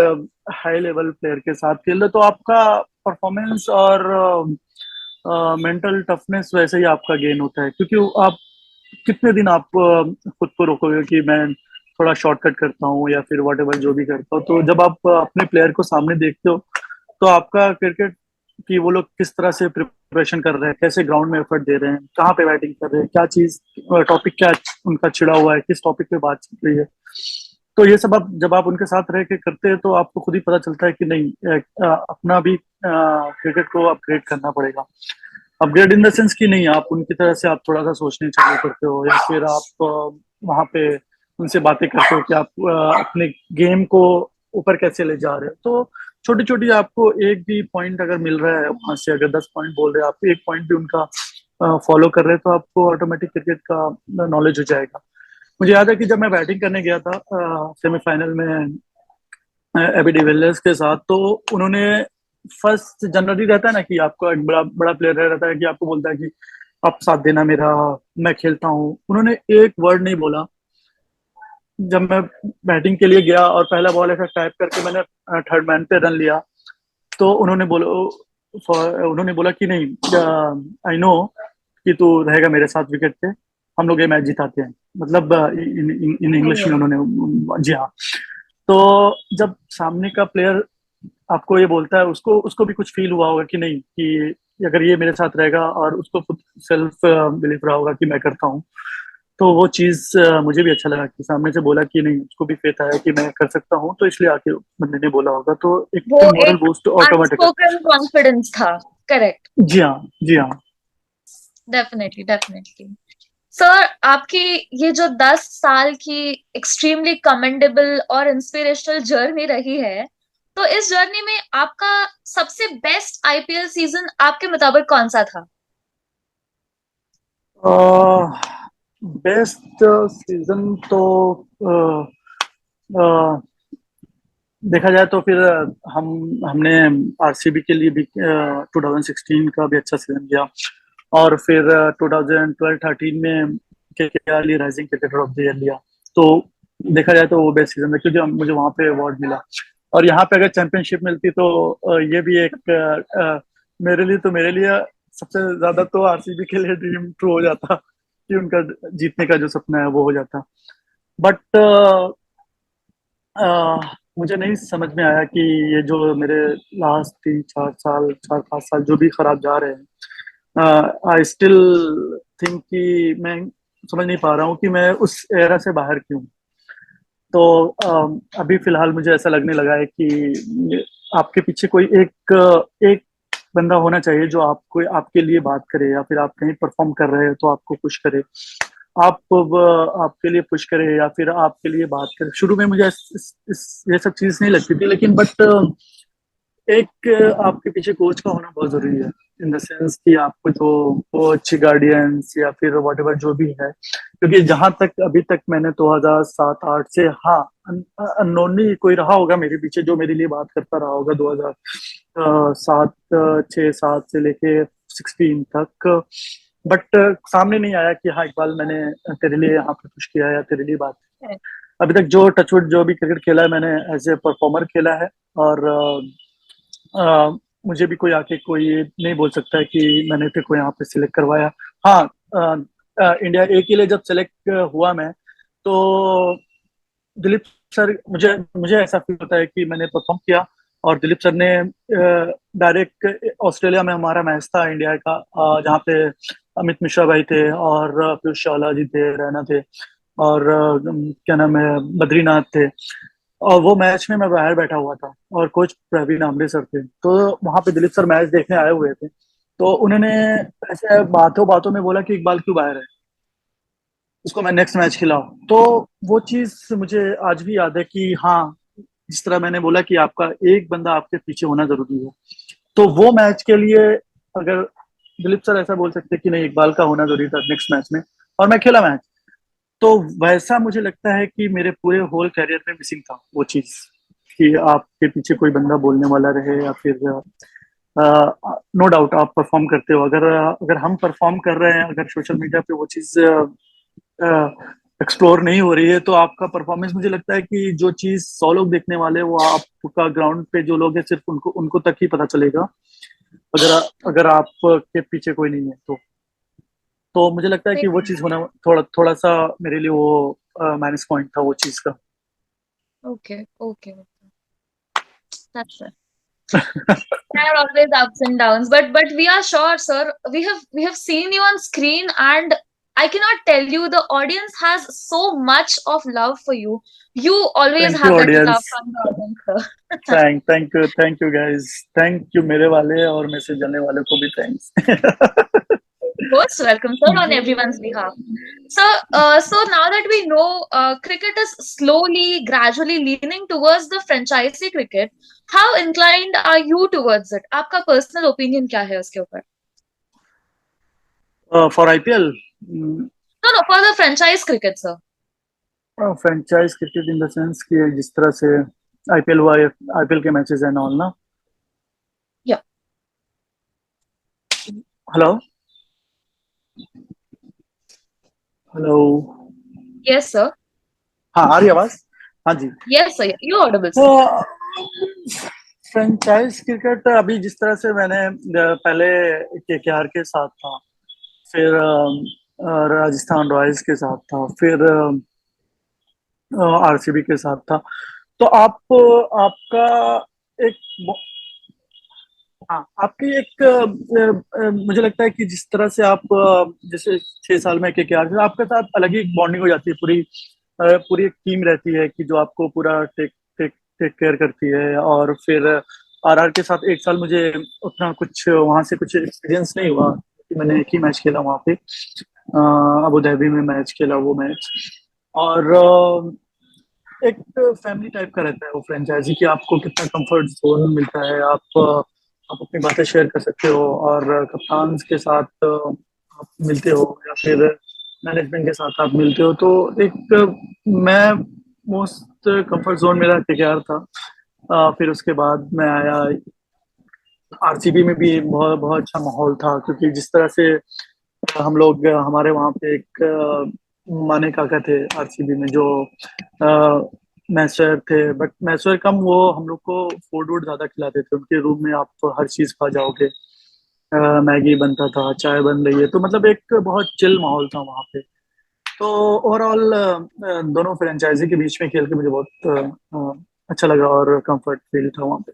हाई लेवल प्लेयर के साथ खेल रहे हो, तो आपका परफॉर्मेंस और मेंटल टफनेस वैसे ही आपका गेन होता है। क्योंकि आप कितने दिन आप खुद को रोकोगे कि मैं थोड़ा शॉर्टकट करता हूँ या फिर वट एवर जो भी करता हूँ। तो जब आप अपने प्लेयर को सामने देखते हो तो आपका क्रिकेट कि वो लोग किस तरह से प्रिपरेशन कर रहे हैं, कैसे ग्राउंड में एफर्ट दे रहे हैं, कहाँ पे बैटिंग कर रहे हैं, क्या चीज टॉपिक क्या उनका छिड़ा हुआ है, किस टॉपिक पे बात चल रही है। तो ये सब आप जब आप उनके साथ रह के करते हैं तो आपको खुद ही पता चलता है कि नहीं, अपना भी क्रिकेट को अपग्रेड करना पड़ेगा। अपग्रेड इन द सेंस कि नहीं, आप उनकी तरह से आप थोड़ा सा सोचने चालू करते हो, या फिर आप वहां पे उनसे बातें करते हो कि आप अपने गेम को ऊपर कैसे ले जा रहे हो। तो छोटी छोटी आपको एक भी पॉइंट अगर मिल रहा है वहां से, अगर 10 पॉइंट बोल रहे हैं आप, एक पॉइंट भी उनका फॉलो कर रहे हैं, तो आपको ऑटोमेटिक क्रिकेट का नॉलेज हो जाएगा। मुझे याद है कि जब मैं बैटिंग करने गया था सेमीफाइनल में एबी डिविलियर्स के साथ, तो उन्होंने फर्स्ट जनरली रहता है ना कि आपको एक बड़ा बड़ा प्लेयर रहता है कि आपको बोलता है कि आप साथ देना मेरा, मैं खेलता हूँ। उन्होंने एक वर्ड नहीं बोला। जब मैं बैटिंग के लिए गया और पहला बॉल ऐसा टाइप करके मैंने थर्ड मैन पे रन लिया, तो उन्होंने बोला कि नहीं, आई नो कि तू रहेगा मेरे साथ विकेट पे, हम लोग ये मैच जिताते हैं। मतलब इन इंग्लिश में Oh, उन्होंने, जी हाँ। तो जब सामने का प्लेयर आपको ये बोलता है, उसको उसको भी कुछ फील हुआ होगा कि नहीं, कि अगर ये मेरे साथ रहेगा, और उसको खुद सेल्फ बिलीव रहा होगा कि मैं करता हूँ। तो वो चीज मुझे भी अच्छा लगा कि सामने से बोला कि नहीं, उसको भी फेथ आया कि मैं कर सकता हूँ, तो इसलिए आके बंदे ने बोला होगा, तो वो एक मॉरल एक बूस्ट ऑटोमेटिक। unspoken confidence था. Correct. जी हाँ, जी हाँ। Definitely, definitely. सर, आपकी ये जो 10 साल की एक्सट्रीमली कमेंडेबल और इंस्पिरेशनल जर्नी रही है, तो इस जर्नी में आपका सबसे बेस्ट आईपीएल सीजन आपके मुताबिक कौन सा था? बेस्ट सीजन तो अ, देखा जाए तो फिर हमने आरसीबी के लिए भी 2016 का भी अच्छा सीजन किया, और फिर 2012-13 में केकेआर लिए rising cricketer of the year लिया। तो देखा जाए तो वो बेस्ट सीजन था, क्योंकि मुझे वहां पे अवार्ड मिला। और यहाँ पे अगर चैंपियनशिप मिलती तो ये भी एक मेरे लिए सबसे ज्यादा तो आरसीबी के लिए ड्रीम ट्रू हो जाता कि उनका जीतने का जो सपना है वो हो जाता। बट मुझे नहीं समझ में आया कि ये जो मेरे लास्ट 3 4 साल 4 5 साल जो भी खराब जा रहे हैं, आई स्टिल थिंक कि मैं समझ नहीं पा रहा हूँ कि मैं उस एरा से बाहर क्यों। तो अभी फिलहाल मुझे ऐसा लगने लगा है कि आपके पीछे कोई एक एक बंदा होना चाहिए जो आपको आपके लिए बात करे, या फिर आप कहीं परफॉर्म कर रहे हो तो आपको पुश करे, आप आपके लिए पुश करे, या फिर आपके लिए बात करे। शुरू में मुझे ये सब चीज नहीं लगती थी, लेकिन बट एक आपके पीछे कोच का होना बहुत जरूरी है, इन द सेंस कि आपको जो कोच गार्डियंस या फिर वट एवर जो भी है, क्योंकि जहां तक अभी तक मैंने 2007 8 से, हाँ, अननोनली कोई रहा होगा मेरे पीछे जो मेरे लिए बात करता रहा होगा 2007 6 7 से लेके 16 तक। बट सामने नहीं आया कि हाँ इकबाल मैंने तेरे लिए यहाँ पे कुछ किया है या तेरे लिए बात की है। अभी तक जो टचवुड जो भी क्रिकेट खेला है मैंने एज ए परफॉर्मर खेला है, और मुझे भी कोई आके कोई नहीं बोल सकता है कि मैंने तेरे को यहाँ पे सिलेक्ट करवाया। हाँ, इंडिया ए के लिए जब सिलेक्ट हुआ मैं, तो दिलीप सर, मुझे मुझे ऐसा फील होता है कि मैंने परफॉर्म किया, और दिलीप सर ने डायरेक्ट ऑस्ट्रेलिया में हमारा मैच था इंडिया का, जहाँ पे अमित मिश्रा भाई थे और पीयूष चावला जी थे, रैना थे, और क्या नाम है, बद्रीनाथ थे। और वो मैच में मैं बाहर बैठा हुआ था, और कोच प्रवीण आमरे सर थे, तो वहां पे दिलीप सर मैच देखने आए हुए थे। तो उन्होंने ऐसे बातों बातों में बोला कि इकबाल क्यों बाहर है, उसको मैं नेक्स्ट मैच खिलाऊं। तो वो चीज मुझे आज भी याद है कि हाँ, जिस तरह मैंने बोला कि आपका एक बंदा आपके पीछे होना जरूरी है, तो वो मैच के लिए अगर दिलीप सर ऐसा बोल सकते कि नहीं इकबाल का होना जरूरी था नेक्स्ट मैच में, और मैं खेला मैच, तो वैसा मुझे लगता है कि मेरे पूरे होल कैरियर में मिसिंग था वो चीज, कि आपके पीछे कोई बंदा बोलने वाला रहे, या फिर नो डाउट आप परफॉर्म करते हो, अगर अगर हम परफॉर्म कर रहे हैं, अगर सोशल मीडिया पे वो चीज एक्सप्लोर नहीं हो रही है, तो आपका परफॉर्मेंस, मुझे लगता है कि जो चीज 100 लोग देखने वाले हैं, वो आपका ग्राउंड पे जो लोग हैं सिर्फ उनको उनको तक ही पता चलेगा, अगर अगर आपके पीछे कोई नहीं है तो मुझे लगता है कि वो चीज होना थोड़ा थोड़ा सा मेरे लिए वो माइनस पॉइंट था वो चीज का। Okay, okay, that's it. There are always ups and downs, but we are sure, sir. We have seen you on screen, and I cannot tell you, the audience has so much of love for you. You always thank you have that love audience. from the audience, sir. Thank you guys, thank you मेरे वाले और message जाने वाले को भी thanks. Most welcome, sir, on everyone's behalf. So now that we know cricket is slowly, gradually leaning towards the franchisee cricket, how inclined are you towards it? आपका personal opinion क्या है उसके ऊपर? For IPL, No, no, for the franchise cricket, sir. Franchise cricket in the sense कि जिस तरह से IPL हुआ, आईपीएल के मैचेस एंड ऑल ना। Yeah. Hello, hello. Yes, sir. हाँ, आ रही आवाज? हाँ जी। Yes, sir. You're audible, तो sir. फ्रेंचाइज क्रिकेट अभी जिस तरह से मैंने पहले केकेआर के साथ था, फिर राजस्थान रॉयल्स के साथ था, फिर आरसीबी के साथ था, तो आप आपका एक, हाँ, आपकी एक मुझे लगता है कि जिस तरह से आप जैसे 6 साल में केकेआर से आपके साथ अलग ही बॉन्डिंग हो जाती है, पूरी पूरी एक टीम रहती है कि जो आपको पूरा टेक टेक टेक केयर करती है। और फिर आरआर के साथ 1 साल मुझे उतना कुछ वहां से कुछ एक्सपीरियंस नहीं हुआ, कि मैंने एक ही मैच खेला वहां पे, अबू धाबी में मैच खेला वो मैच। और एक फैमिली टाइप का रहता है वो फ्रेंचाइजी, कि आपको कितना कंफर्ट जोन मिलता है, आप अपनी बातें शेयर कर सकते हो, और कप्तान के साथ आप मिलते हो, या फिर मैनेजमेंट के साथ आप मिलते हो, तो एक मैं मोस्ट कंफर्ट जोन मेरा केकेआर था। फिर उसके बाद मैं आया आरसीबी में, भी बहुत बहुत अच्छा माहौल था, क्योंकि जिस तरह से हम लोग हमारे वहाँ पे एक माने काका थे आरसीबी में, जो मैस्टर थे, बट मैस्टर कम, वो हम लोग को फूड वूड ज्यादा खिलाते थे, उनके रूम में आप हर चीज खा जाओगे। मैगी बनता था, चाय बन रही है, तो मतलब एक बहुत चिल माहौल था वहाँ पे। तो ओवरऑल दोनों फ्रेंचाइजी के बीच में खेल के मुझे बहुत अच्छा लगा और कंफर्ट फील था वहाँ पे।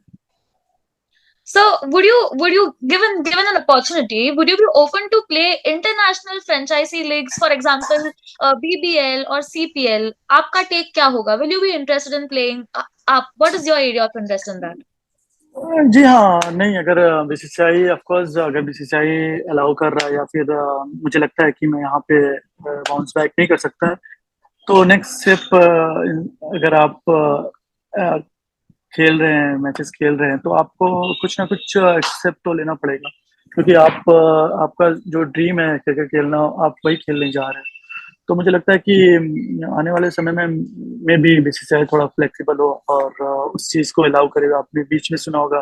So, would you given an opportunity, would you be open to play international franchisee leagues, for example, BBL or CPL? आपका take क्या होगा? Will you be interested in playing? What is your area of interest in that? जी हाँ, नहीं, अगर BCCI of course, अगर BCCI allow कर रहा है या फिर मुझे लगता है कि मैं यहाँ पे बाउंस बैक नहीं कर सकता, तो नेक्स्ट स्टेप, अगर आप खेल रहे हैं, मैचेस खेल रहे हैं, तो आपको कुछ ना कुछ एक्सेप्ट तो लेना पड़ेगा, क्योंकि आपका जो ड्रीम है क्रिकेट खेलना, आप वही खेलने जा रहे हैं। तो मुझे लगता है कि आने वाले समय में भी बीसीसीआई थोड़ा फ्लेक्सिबल हो और उस चीज को अलाउ करेगा। आपने बीच में सुना होगा,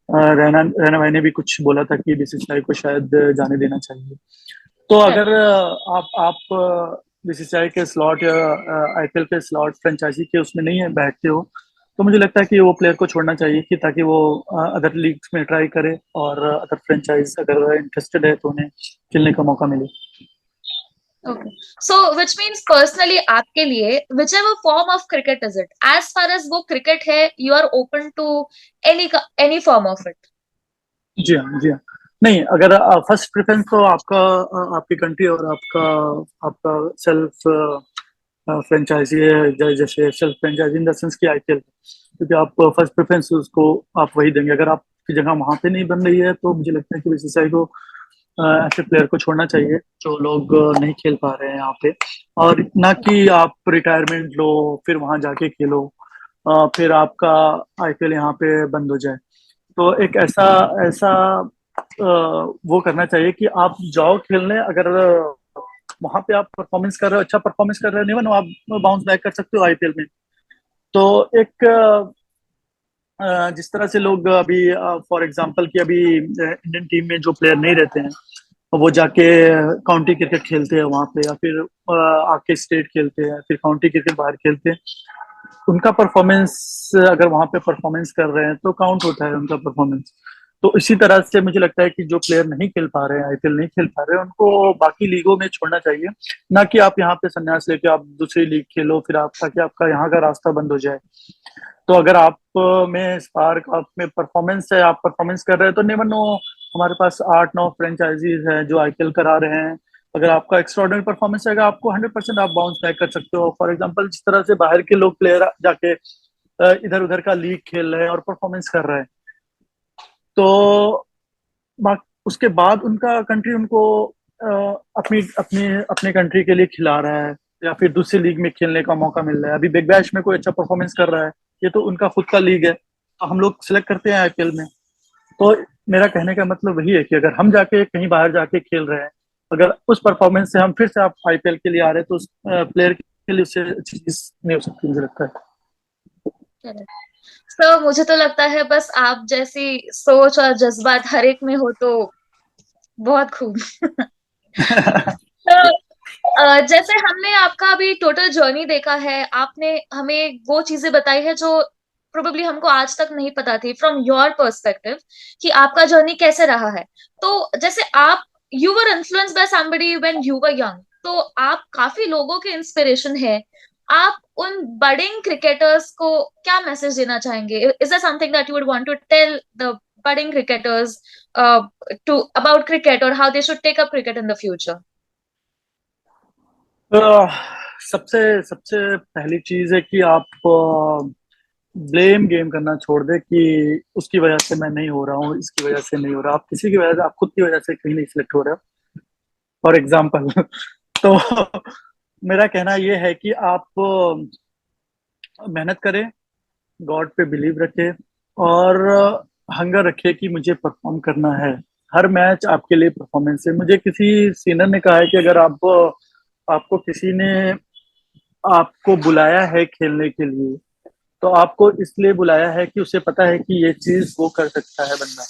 रैना रैना भाई ने भी कुछ बोला था कि बीसीसीआई को शायद जाने देना चाहिए। तो अगर Correct. आप बीसीसीआई के स्लॉट या आईपीएल के स्लॉट फ्रेंचाइजी के उसमें नहीं है, बैठते हो, तो मुझे लगता है कि वो प्लेयर को छोड़ना चाहिए, कि ताकि वो अदर लीग्स में ट्राई करे और अदर फ्रेंचाइज अगर इंटरेस्टेड है तो उन्हें खेलने का मौका मिले। Okay. So, which means personally आपके लिए whichever form of cricket is it, as far as वो cricket है, you are open to any form of it. जी हाँ, जी हाँ। नहीं, अगर फर्स्ट प्रेफरेंस तो आपका आपकी कंट्री और आपका आपका सेल्फ फ्रेंचाइजी है, जैसे self franchise in the sense की आईपीएल, क्योंकि आप फर्स्ट प्रेफरेंस उसको आप वही देंगे। अगर आपकी जगह वहां पे नहीं बन रही है, तो मुझे लगता है कि बीसीसीआई को ऐसे प्लेयर को छोड़ना चाहिए जो लोग नहीं खेल पा रहे हैं यहाँ पे, और ना कि आप रिटायरमेंट लो फिर वहां जाके खेलो, फिर आपका आईपीएल यहाँ पे बंद हो जाए। तो एक ऐसा ऐसा वो करना चाहिए कि आप जाओ खेलने, अगर वहां पे आप परफॉर्मेंस कर रहे हो, अच्छा परफॉर्मेंस कर रहे हो, नहीं बनो आप बाउंस बैक कर सकते हो आईपीएल में। तो एक जिस तरह से लोग अभी फॉर एग्जांपल कि अभी इंडियन टीम में जो प्लेयर नहीं रहते हैं, वो जाके काउंटी क्रिकेट खेलते हैं वहां पे, या फिर आके स्टेट खेलते हैं, फिर काउंटी क्रिकेट बाहर खेलते हैं। उनका परफॉर्मेंस, अगर वहां पे परफॉर्मेंस कर रहे हैं तो काउंट होता है उनका परफॉर्मेंस। तो इसी तरह से मुझे लगता है कि जो प्लेयर नहीं खेल पा रहे हैं, आईपीएल नहीं खेल पा रहे हैं, उनको बाकी लीगों में छोड़ना चाहिए, ना कि आप यहाँ पे संन्यास लेके आप दूसरी लीग खेलो, फिर आप ताकि आपका यहाँ का रास्ता बंद हो जाए। तो अगर आप में स्पार्क, आप में परफॉर्मेंस है, आप परफॉर्मेंस कर रहे हैं, तो नेवर नो, हमारे पास 8-9 फ्रेंचाइजीज हैं जो आईपीएल करा रहे हैं। अगर आपका एक्स्ट्राऑर्डिनरी परफॉर्मेंस रहेगा, आपको 100% आप बाउंस बैक कर सकते हो। फॉर एग्जांपल, जिस तरह से बाहर के लोग प्लेयर जाके इधर उधर का लीग खेल रहे हैं और परफॉर्मेंस कर रहे हैं, तो उसके बाद उनका कंट्री उनको अपनी अपनी अपने कंट्री के लिए खिला रहा है, या फिर दूसरी लीग में खेलने का मौका मिल रहा है। अभी बिग बैश में कोई अच्छा परफॉर्मेंस कर रहा है, ये तो उनका खुद का लीग है, तो हम लोग सिलेक्ट करते हैं आईपीएल में। तो मेरा कहने का मतलब वही है कि अगर हम जाके कहीं बाहर जाके खेल रहे हैं, अगर उस परफॉर्मेंस से हम फिर से आप आईपीएल के लिए आ रहे हैं, तो उस प्लेयर के लिए उससे अच्छी चीज नहीं हो सकती, मुझे लगता Correct. So, मुझे तो लगता है बस आप जैसी सोच और जज्बात हर एक में हो तो बहुत खूब। है। तो जैसे हमने आपका अभी टोटल जर्नी देखा है, आपने हमें वो चीजें बताई है जो प्रोबेबली हमको आज तक नहीं पता थी फ्रॉम योर पर्सपेक्टिव, कि आपका जर्नी कैसे रहा है। तो जैसे आप you were influenced by somebody when you were young, तो आप काफी लोगों के इंस्पिरेशन है। आप उन बडिंग क्रिकेटर्स को क्या मैसेज देना चाहेंगे? Is that something that you would want to tell the budding cricketers to about cricket or how they should take up cricket in the future? अह, सबसे सबसे पहली चीज है कि आप ब्लेम गेम करना छोड़ दे कि उसकी वजह से मैं नहीं हो रहा हूँ, इसकी वजह से नहीं हो रहा। आप किसी की वजह से, आप खुद की वजह से कहीं नहीं सिलेक्ट हो रहे हो, फॉर एग्जाम्पल। तो मेरा कहना यह है कि आप मेहनत करें, गॉड पे बिलीव रखें, और हंगर रखे कि मुझे परफॉर्म करना है। हर मैच आपके लिए परफॉर्मेंस है। मुझे किसी सीनियर ने कहा है कि अगर आपको किसी ने आपको बुलाया है खेलने के लिए, तो आपको इसलिए बुलाया है कि उसे पता है कि ये चीज वो कर सकता है बंदा।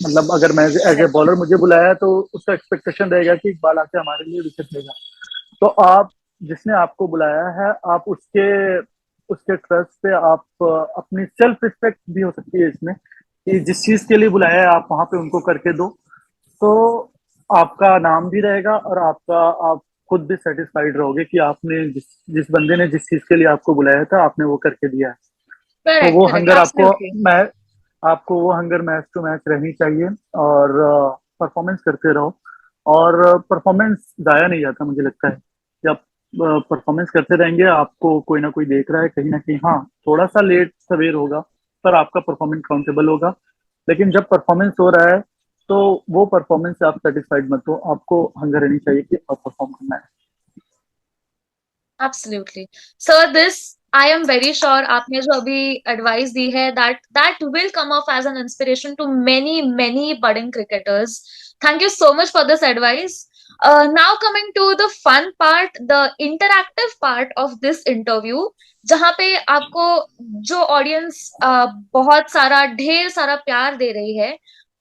मतलब अगर मैं एज ए बॉलर मुझे बुलाया है, तो उसका एक्सपेक्टेशन रहेगा कि इकबाल आके हमारे लिए विकेट लेगा। तो आप, जिसने आपको बुलाया है, आप उसके उसके ट्रस्ट पे आप अपनी सेल्फ रिस्पेक्ट भी हो सकती है इसमें, कि जिस चीज के लिए बुलाया है आप वहां पे उनको करके दो। तो आपका नाम भी रहेगा और आपका आप खुद भी सेटिस्फाइड रहोगे कि आपने जिस जिस बंदे ने जिस चीज के लिए आपको बुलाया था आपने वो करके दिया है। तो करेक्ट, वो करेक्ट, हंगर एब्सोल्युटली। मै आपको वो हंगर मैच टू मैच रहनी चाहिए और परफॉर्मेंस करते रहो। और परफॉर्मेंस जाया नहीं जाता मुझे लगता है कि आप परफॉर्मेंस करते रहेंगे, आपको कोई ना कोई देख रहा है कहीं ना कहीं, हाँ थोड़ा सा लेट सवेर होगा पर आपका परफॉर्मेंस काउंटेबल होगा। लेकिन जब परफॉर्मेंस हो रहा है तो वो परफॉर्मेंस से आप सेटिस्फाइड मत हो, आपको हंगर रहनी चाहिए कि आप परफॉर्म करना है। Absolutely sir, this I am very sure आपने जो अभी एडवाइस दी है, that will come off as an inspiration to many many budding cricketers. Thank you so much for this advice. Now coming to the fun part, the interactive part of this interview, जहाँ पे आपको जो audience बहुत सारा ढेर सारा प्यार दे रही है,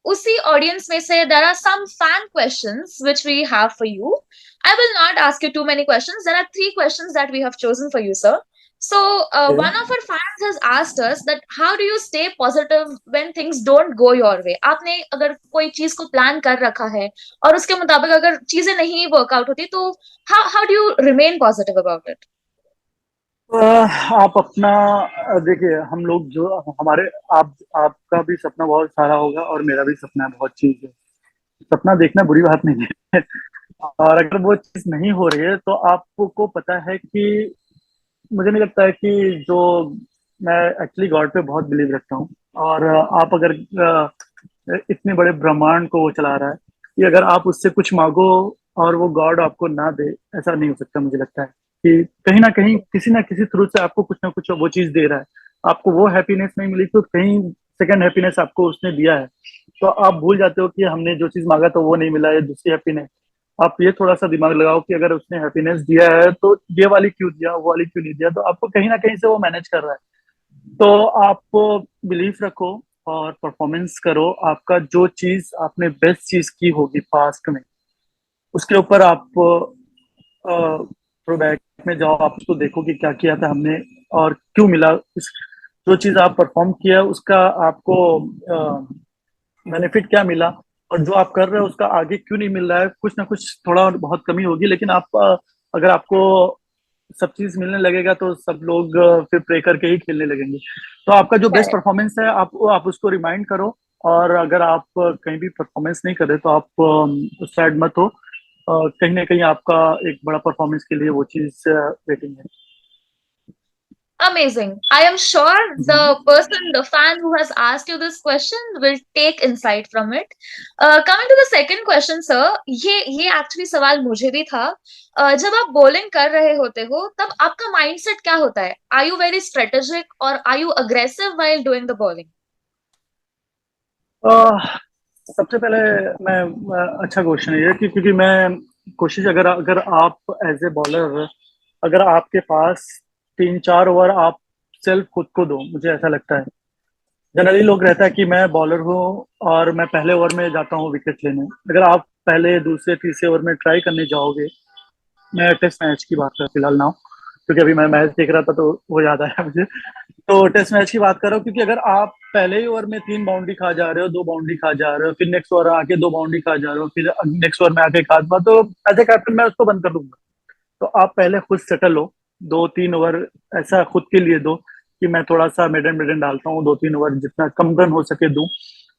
उसी ऑडियंस में से there are some fan questions which we have for you. I will not ask you too many questions. There are three questions that we have chosen for you, sir. So, one of our fans has asked us that how do you stay positive when things don't go your way? आपने अगर कोई चीज को plan कर रखा है और उसके मुताबिक अगर चीजें नहीं वर्कआउट होती, तो how do you remain positive about it? आप अपना देखिए, हम लोग जो हमारे आपका भी सपना बहुत सारा होगा और मेरा भी सपना है बहुत चीज है। सपना देखना बुरी बात नहीं है और अगर वो चीज नहीं हो रही है तो आपको पता है कि मुझे नहीं लगता है कि जो मैं एक्चुअली गॉड पे बहुत बिलीव रखता हूँ। और आप अगर इतने बड़े ब्रह्मांड को वो चला रहा है कि अगर आप उससे कुछ मांगो और वो गॉड आपको ना दे, ऐसा नहीं हो सकता। मुझे लगता है कि कहीं ना किसी थ्रू से आपको कुछ ना कुछ वो चीज दे रहा है। आपको वो हैप्पीनेस नहीं मिली तो कहीं सेकंड हैप्पीनेस आपको उसने दिया है। तो आप भूल जाते हो कि हमने जो चीज मांगा तो वो नहीं मिला है, दूसरी हैप्पीनेस। आप ये थोड़ा सा दिमाग लगाओ कि अगर उसने हैप्पीनेस दिया है तो ये वाली क्यों दिया, वो वाली क्यों नहीं दिया। तो आपको कहीं ना कहीं से वो मैनेज कर रहा है। तो आप बिलीफ रखो और परफॉर्मेंस करो। आपका जो चीज आपने बेस्ट चीज की होगी पास्ट में, उसके ऊपर आप थोड़ा बैक में जाओ, आप उसको देखो कि क्या किया था हमने और क्यों मिला। इस जो चीज आप परफॉर्म किया उसका आपको बेनिफिट क्या मिला, और जो आप कर रहे हो उसका आगे क्यों नहीं मिल रहा है। कुछ ना कुछ थोड़ा और बहुत कमी होगी, लेकिन आप अगर आपको सब चीज मिलने लगेगा तो सब लोग फिर प्रे करके ही खेलने लगेंगे। तो आपका जो बेस्ट Correct. परफॉर्मेंस है आप उसको रिमाइंड करो। और अगर आप कहीं भी परफॉर्मेंस नहीं कर रहे तो आप सैड मत हो। कहीं ना कहीं आपका एक बड़ा परफॉर्मेंस के लिए वो चीज वेटिंग है। Amazing. I am sure the person, the fan who has asked you this question will take insight from it. Coming to the second question, sir, ये actually सवाल मुझे भी था। जब आप बॉलिंग कर रहे होते हो तब आपका माइंडसेट क्या होता है? Are you very strategic or are you aggressive while doing the bowling? सबसे पहले मैं अच्छा क्वेश्चन है ये कि क्योंकि मैं कोशिश, अगर अगर आप एज ए बॉलर, अगर आपके पास 3-4 ओवर आप सेल्फ खुद को दो, मुझे ऐसा लगता है। जनरली लोग रहता है कि मैं बॉलर हूँ और मैं पहले ओवर में जाता हूँ विकेट लेने। अगर आप पहले दूसरे तीसरे ओवर में ट्राई करने जाओगे, मैं टेस्ट मैच की बात कर फिलहाल ना, क्योंकि अभी मैं मैच देख रहा था तो वो याद आया मुझे। तो टेस्ट मैच की बात कर रहा हूँ, क्योंकि अगर आप पहले ही ओवर में 3 बाउंड्री खा जा रहे हो, 2 बाउंड्री खा जा रहे हो, फिर नेक्स्ट ओवर आके 2 बाउंड्री खा जा रहे हो, फिर नेक्स्ट ओवर में आके एक आध बार, तो एज ए कैप्टन मैं उसको बंद कर दूंगा। तो आप पहले खुद सेटल हो, 2-3 ओवर ऐसा खुद के लिए दो कि मैं थोड़ा सा मिडन मिडन डालता हूँ, 2-3 ओवर जितना कम रन हो सके दूं।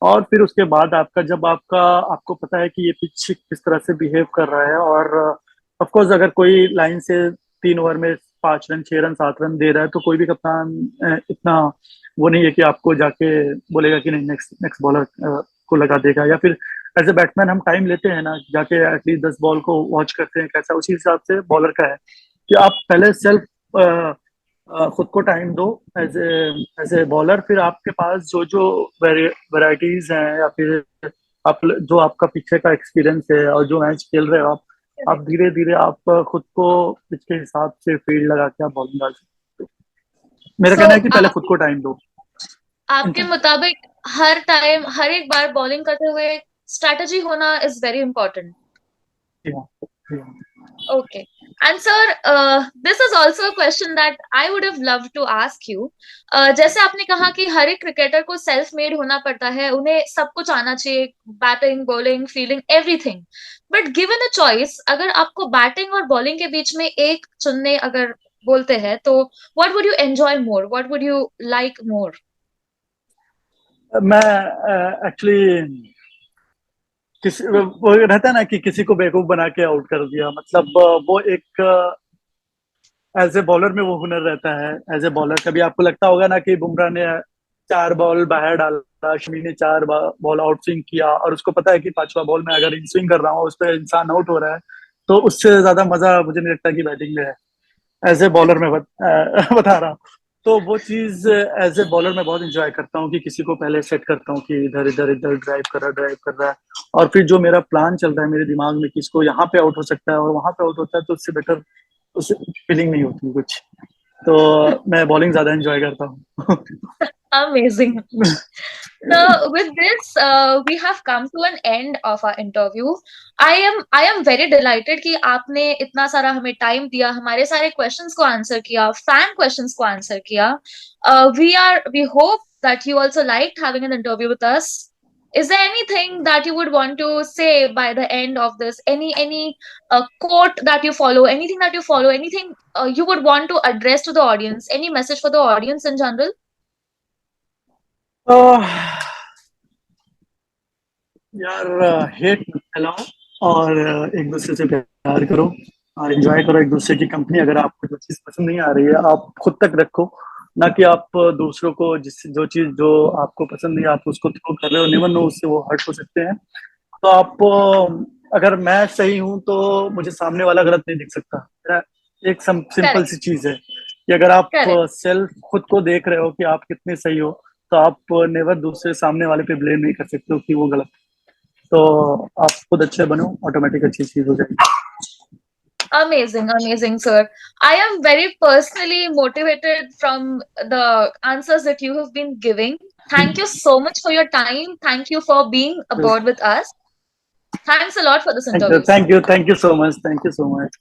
और फिर उसके बाद आपका जब आपको पता है कि ये पिच किस तरह से बिहेव कर रहा है, और ऑफ कोर्स अगर कोई लाइन से 3 ओवर में 5 रन 6 रन 7 रन दे रहा है तो कोई भी कप्तान इतना वो नहीं है कि आपको जाके बोलेगा कि नहीं नेक्स्ट नेक्स्ट बॉलर को लगा देगा। या फिर एज ए बैट्समैन हम टाइम लेते हैं ना, जाके एटलीस्ट 10 बॉल को वॉच करते हैं कैसा, उसी हिसाब से बॉलर का है कि आप पहले सेल्फ खुद को टाइम दो एज ए बॉलर। फिर आपके पास जो जो वेराइटीज हैं या फिर आप जो आपका पीछे का एक्सपीरियंस है और जो मैच खेल रहे हो आप धीरे धीरे आप खुद को पिच के हिसाब से फील्ड लगा के आप बॉलिंग डाल सकते हो। मेरा So, कहना है कि पहले खुद को टाइम दो। आपके मुताबिक हर टाइम हर एक बार बॉलिंग करते हुए स्ट्रैटेजी होना इज वेरी इंपॉर्टेंट। जी हाँ, जी हाँ। Okay. And sir, this is also a question that I would have loved to ask you. जैसे आपने कहा कि हर एक क्रिकेटर को सेल्फ मेड होना पड़ता है, उन्हें सब कुछ आना चाहिए, batting, bowling, fielding, everything. But given a choice, अगर आपको बैटिंग और बॉलिंग के बीच में एक चुनने अगर बोलते हैं, तो what would you enjoy more, what would you like more? मैं एक्चुअली किसी वो रहता है ना कि किसी को बेवकूफ बना के आउट कर दिया, मतलब वो एक एज ए बॉलर में वो हुनर रहता है. एज ए बॉलर कभी आपको लगता होगा ना कि बुमराह ने 4 बॉल बाहर डाला, शमी ने 4 बॉल आउट स्विंग किया, और उसको पता है कि 5वां बॉल में अगर इन स्विंग कर रहा हूँ उस पर इंसान आउट हो रहा है, तो उससे ज्यादा मजा मुझे नहीं लगता कि बैटिंग में है. एज ए बॉलर में बता रहा हूँ. तो वो चीज एज ए बॉलर मैं बहुत इंजॉय करता हूँ कि किसी को पहले सेट करता हूँ कि इधर इधर इधर ड्राइव कर रहा है, और फिर जो मेरा प्लान चल रहा है मेरे दिमाग में कि इसको यहाँ पे आउट हो सकता है और वहां पे आउट होता है, तो उससे बेटर उससे फीलिंग नहीं होती कुछ. तो मैं बॉलिंग ज्यादा एंजॉय करता हूँ. Amazing. So with this, we have come to an end of our interview. I am very delighted कि आपने इतना सारा हमें टाइम दिया, हमारे सारे क्वेश्चंस को आंसर किया, फैन क्वेश्चंस को आंसर किया. We hope that you also liked having an interview with us. Is there anything that you would want to say by the end of this? Any quote that you follow, anything that you follow, anything you would want to address to the audience? Any message for the audience in general? यार, hate मत फैलाओ, और एक दूसरे से प्यार करो, और enjoy करो एक दूसरे की कंपनी. अगर आपको जो चीज पसंद नहीं आ रही है आप खुद तक रखो, ना कि आप दूसरों को जो चीज जो आपको पसंद नहीं है आप उसको थ्रो कर रहे हो. नेवर नो, उससे वो हर्ट हो सकते हैं. तो आप अगर मैं सही हूं तो मुझे सामने वाला गलत नहीं दिख सकता. मेरा एक सिंपल Correct, सी चीज है कि अगर आप correct. सेल्फ खुद को देख रहे हो कि आप कितने सही हो, तो आप नेवर दूसरे सामने वाले पे ब्लेम नहीं कर सकते हो कि वो गलत. तो आप खुद अच्छे बनो, ऑटोमेटिक अच्छी चीज हो जाएगी. Amazing, amazing, sir. I am very personally motivated from the answers that you have been giving. Thank you so much for your time. Thank you for being aboard with us. Thanks a lot for this interview, sir. Thank you so much, thank you so much.